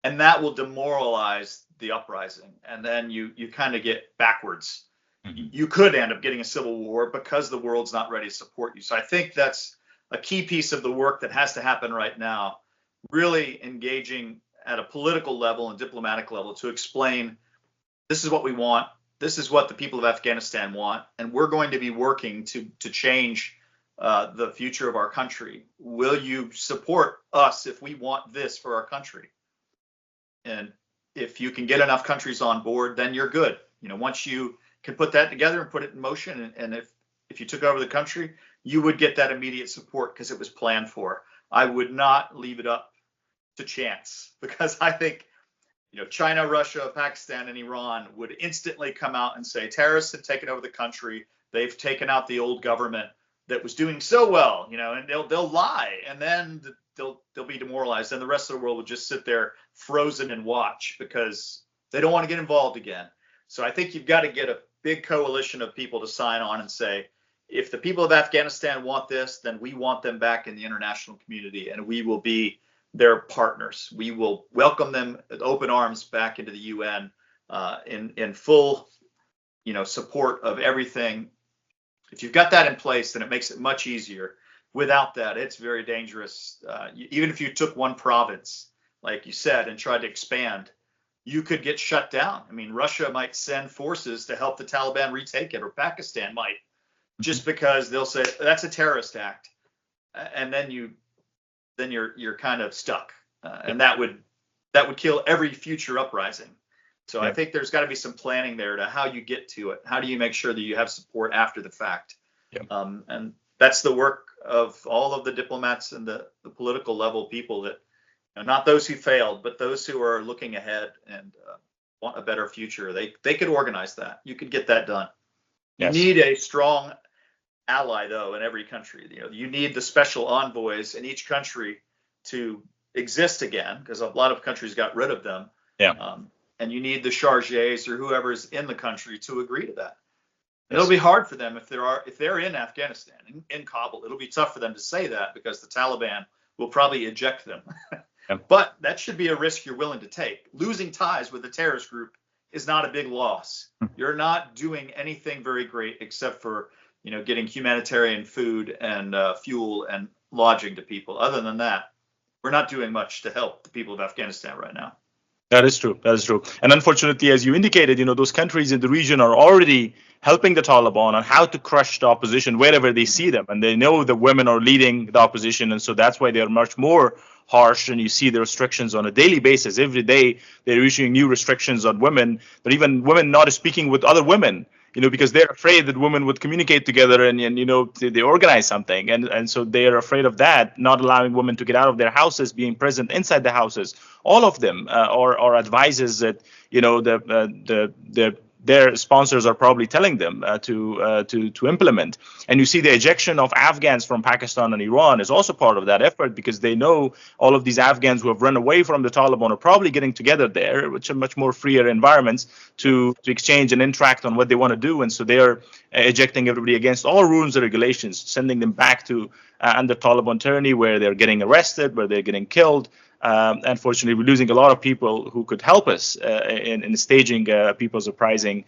And that will demoralize the uprising. And then you kind of get backwards. Mm-hmm. You could end up getting a civil war because the world's not ready to support you. So I think that's a key piece of the work that has to happen right now, really engaging at a political level and diplomatic level to explain, this is what we want. This is what the people of Afghanistan want. And we're going to be working to change the future of our country. Will you support us if we want this for our country? And if you can get enough countries on board, then you're good. Once you can put that together and put it in motion, and if you took over the country, you would get that immediate support because it was planned for. I would not leave it up to chance, because I think, China, Russia, Pakistan, and Iran would instantly come out and say terrorists have taken over the country. They've taken out the old government that was doing so well, and they'll lie, and then they'll be demoralized, and the rest of the world will just sit there frozen and watch, because they don't want to get involved again. So I think you've got to get a big coalition of people to sign on and say, if the people of Afghanistan want this, then we want them back in the international community, and we will be their partners. We will welcome them with open arms back into the UN in full, support of everything. If you've got that in place, then it makes it much easier. Without that, it's very dangerous. Even if you took one province, like you said, and tried to expand, you could get shut down. I mean, Russia might send forces to help the Taliban retake it, or Pakistan might, just because they'll say that's a terrorist act, and then you're kind of stuck, and that would kill every future uprising. So I think there's got to be some planning there to how you get to it. How do you make sure that you have support after the fact? And that's the work of all of the diplomats and the political level people, that not those who failed, but those who are looking ahead and want a better future. They could organize that. You could get that done. You need a strong ally, though, in every country. You need the special envoys in each country to exist again, because a lot of countries got rid of them. And you need the chargés or whoever's in the country to agree to that. It'll be hard for them if they're in Afghanistan, in Kabul. It'll be tough for them to say that, because the Taliban will probably eject them. But that should be a risk you're willing to take. Losing ties with a terrorist group is not a big loss. You're not doing anything very great except for getting humanitarian food and fuel and lodging to people. Other than that, we're not doing much to help the people of Afghanistan right now. That is true. And unfortunately, as you indicated, those countries in the region are already helping the Taliban on how to crush the opposition wherever they see them. And they know the women are leading the opposition. And so that's why they are much more harsh. And you see the restrictions on a daily basis. Every day, they're issuing new restrictions on women, but even women not speaking with other women, because they're afraid that women would communicate together and they organize something. And so they are afraid of that, not allowing women to get out of their houses, being present inside the houses. All of them are advices that, their sponsors are probably telling them to implement. And you see the ejection of Afghans from Pakistan and Iran is also part of that effort, because they know all of these Afghans who have run away from the Taliban are probably getting together there, which are much more freer environments to exchange and interact on what they want to do. And so they are ejecting everybody against all rules and regulations, sending them back to under Taliban tyranny, where they're getting arrested, where they're getting killed. Unfortunately, we're losing a lot of people who could help us in staging people's uprising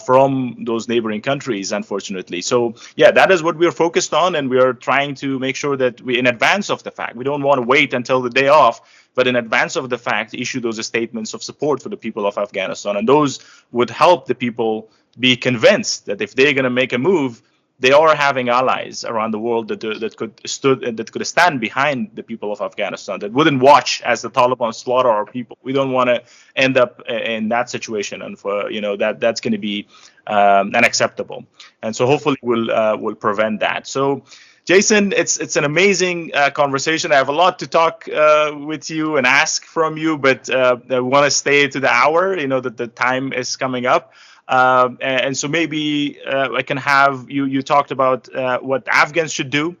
from those neighboring countries, unfortunately. So, that is what we're focused on, and we are trying to make sure that we, in advance of the fact, we don't want to wait until the day off, but in advance of the fact, issue those statements of support for the people of Afghanistan. And those would help the people be convinced that if they're going to make a move, they are having allies around the world that could stand behind the people of Afghanistan, that wouldn't watch as the Taliban slaughter our people. We don't want to end up in that situation, and for that's going to be unacceptable. And so hopefully we'll prevent that. So, Jason, it's an amazing conversation. I have a lot to talk with you and ask from you, but I want to stay to the hour. That the time is coming up. And so maybe I can have you talked about what Afghans should do,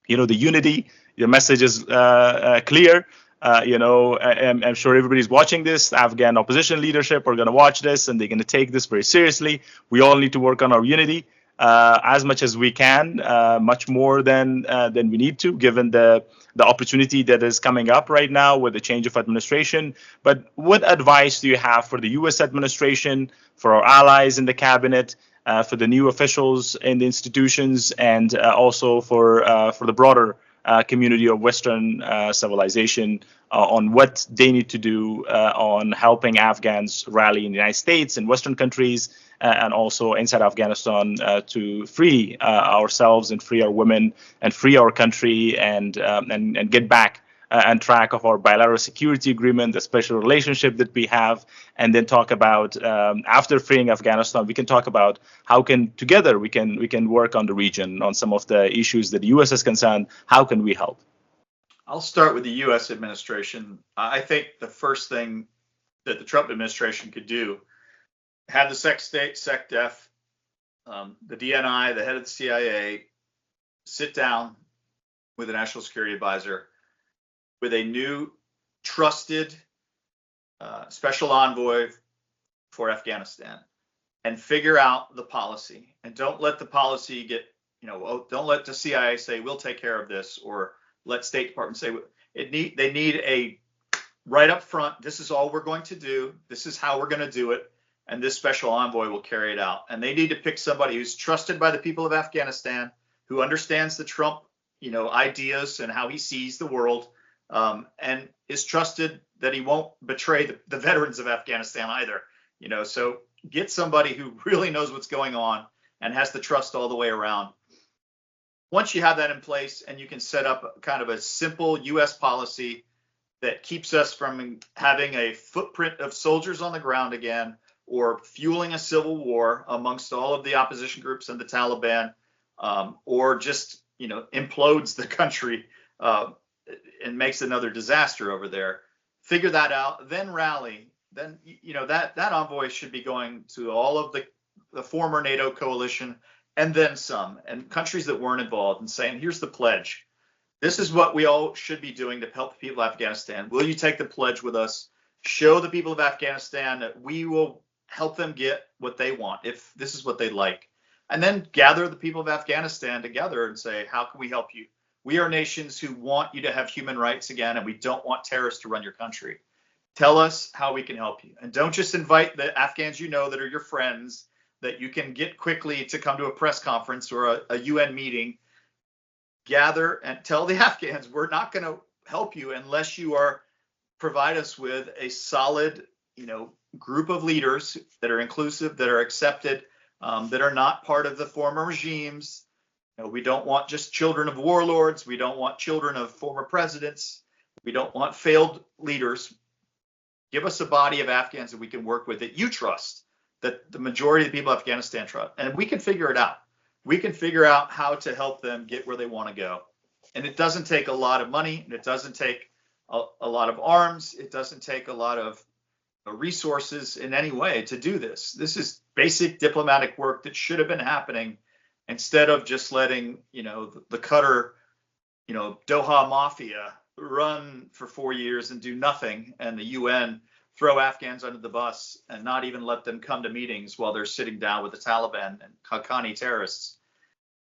the unity, the message is clear. I'm sure everybody's watching this. Afghan opposition leadership are going to watch this, and they're going to take this very seriously. We all need to work on our unity as much as we can, much more than we need to, given the opportunity that is coming up right now with the change of administration. But what advice do you have for the U.S. administration, for our allies in the cabinet, for the new officials in the institutions, and also for the broader community of Western civilization on what they need to do on helping Afghans rally in the United States and Western countries, and also inside Afghanistan to free ourselves and free our women and free our country and get back on track of our bilateral security agreement, the special relationship that we have, and then talk about after freeing Afghanistan, we can talk about how together we can work on the region on some of the issues that the U.S. is concerned. How can we help? I'll start with the U.S. administration. I think the first thing that the Trump administration could do, have the SecDef, the DNI, the head of the CIA, sit down with a national security advisor, with a new trusted special envoy for Afghanistan, and figure out the policy. And don't let the policy get, don't let the CIA say, we'll take care of this, or let State Department say, they need a right up front, this is all we're going to do, this is how we're going to do it, and this special envoy will carry it out. And they need to pick somebody who's trusted by the people of Afghanistan, who understands the Trump, ideas and how he sees the world, and is trusted that he won't betray the veterans of Afghanistan either. So get somebody who really knows what's going on and has the trust all the way around. Once you have that in place, and you can set up kind of a simple U.S. policy that keeps us from having a footprint of soldiers on the ground again, or fueling a civil war amongst all of the opposition groups and the Taliban, or just implodes the country and makes another disaster over there. Figure that out, then rally. Then that envoy should be going to all of the former NATO coalition, and then some, and countries that weren't involved, and saying, here's the pledge. This is what we all should be doing to help the people of Afghanistan. Will you take the pledge with us? Show the people of Afghanistan that we will help them get what they want, if this is what they like. And then gather the people of Afghanistan together and say, how can we help you? We are nations who want you to have human rights again, and we don't want terrorists to run your country. Tell us how we can help you. And don't just invite the Afghans that are your friends, that you can get quickly to come to a press conference or a UN meeting. Gather and tell the Afghans, we're not going to help you unless you provide us with a solid, group of leaders that are inclusive, that are accepted, that are not part of the former regimes. We don't want just children of warlords. We don't want children of former presidents. We don't want failed leaders. Give us a body of Afghans that we can work with, that you trust, that the majority of the people of Afghanistan trust, and we can figure it out. We can figure out how to help them get where they want to go. And it doesn't take a lot of money. And it doesn't take a lot of arms. It doesn't take a lot of resources in any way to do this. This is basic diplomatic work that should have been happening, instead of just letting, the Qatar, Doha mafia run for 4 years and do nothing, and the UN throw Afghans under the bus and not even let them come to meetings while they're sitting down with the Taliban and Haqqani terrorists.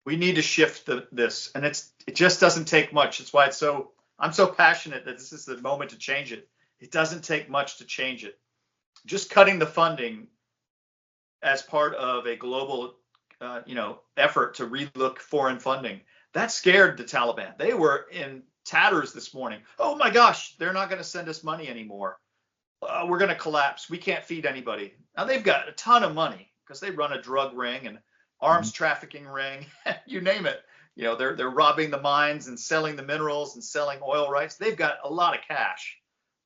We need to shift this, and it just doesn't take much. That's why I'm so passionate that this is the moment to change it. It doesn't take much to change it. Just cutting the funding as part of a global, effort to relook foreign funding, that scared the Taliban. They were in tatters this morning. Oh my gosh, they're not going to send us money anymore. We're going to collapse. We can't feed anybody. Now they've got a ton of money because they run a drug ring and arms trafficking ring, you name it. They're robbing the mines and selling the minerals and selling oil rights. They've got a lot of cash,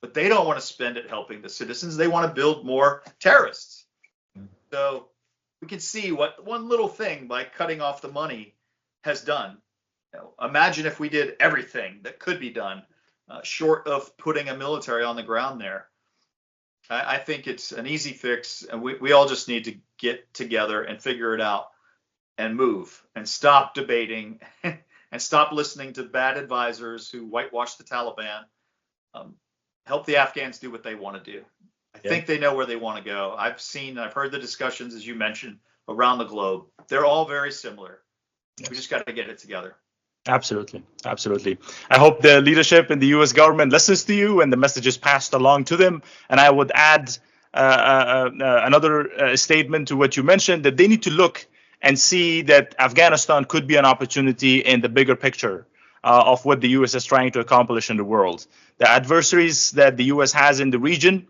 but they don't want to spend it helping the citizens. They want to build more terrorists. So we can see what one little thing by cutting off the money has done. Imagine if we did everything that could be done, short of putting a military on the ground there. I think it's an easy fix, and we all just need to get together and figure it out and move and stop debating and stop listening to bad advisors who whitewash the Taliban. Help the Afghans do what they want to do. I think they know where they want to go. I've heard the discussions, as you mentioned, around the globe. They're all very similar. We just got to get it together. Absolutely. I hope the leadership in the U.S. government listens to you and the message is passed along to them. And I would add another statement to what you mentioned, that they need to look and see that Afghanistan could be an opportunity in the bigger picture of what the U.S. is trying to accomplish in the world. The adversaries that the U.S. has in the region,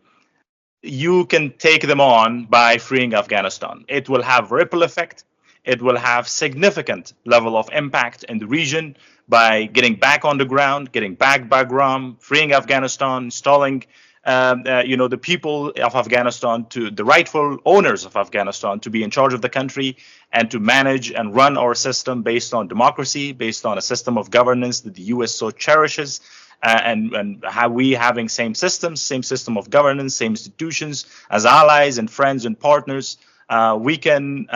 you can take them on by freeing Afghanistan. It will have ripple effect. It will have significant level of impact in the region by getting back on the ground, getting back Bagram, freeing Afghanistan, installing the people of Afghanistan, to the rightful owners of Afghanistan, to be in charge of the country and to manage and run our system based on democracy, based on a system of governance that the U.S. so cherishes. and how we having same systems, same system of governance, same institutions as allies and friends and partners. We can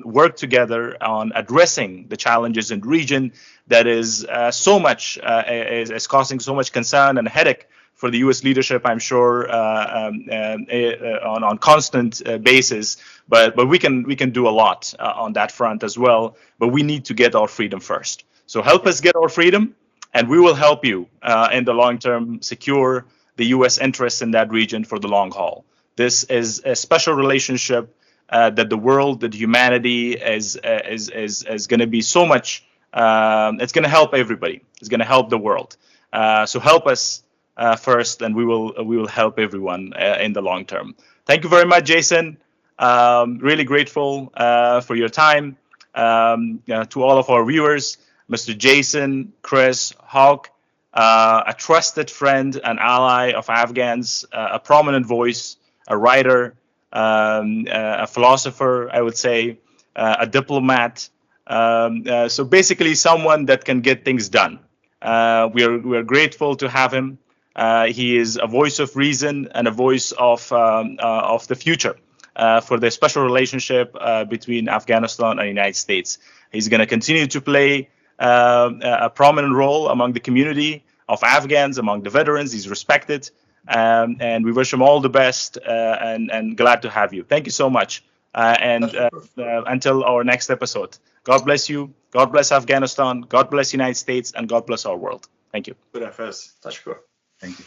work together on addressing the challenges in the region that is is causing so much concern and headache for the U.S. leadership, I'm sure, on constant basis. But we can do a lot on that front as well. But we need to get our freedom first. So help us get our freedom, and we will help you in the long term secure the U.S. interests in that region for the long haul. This is a special relationship that the world, that humanity is going to be so much. It's going to help everybody. It's going to help the world. So help us first, and we will help everyone in the long term. Thank you very much, Jason. Really grateful for your time. To all of our viewers, Mr. Jason Criss Howk, a trusted friend and ally of Afghans, a prominent voice, a writer, a philosopher, I would say, a diplomat. So basically, someone that can get things done. We're grateful to have him. He is a voice of reason and a voice of the future for the special relationship between Afghanistan and the United States. He's going to continue to play a prominent role among the community of Afghans, among the veterans. He's respected. And we wish him all the best and glad to have you. Thank you so much. Until our next episode, God bless you. God bless Afghanistan. God bless the United States. And God bless our world. Thank you. Thank you.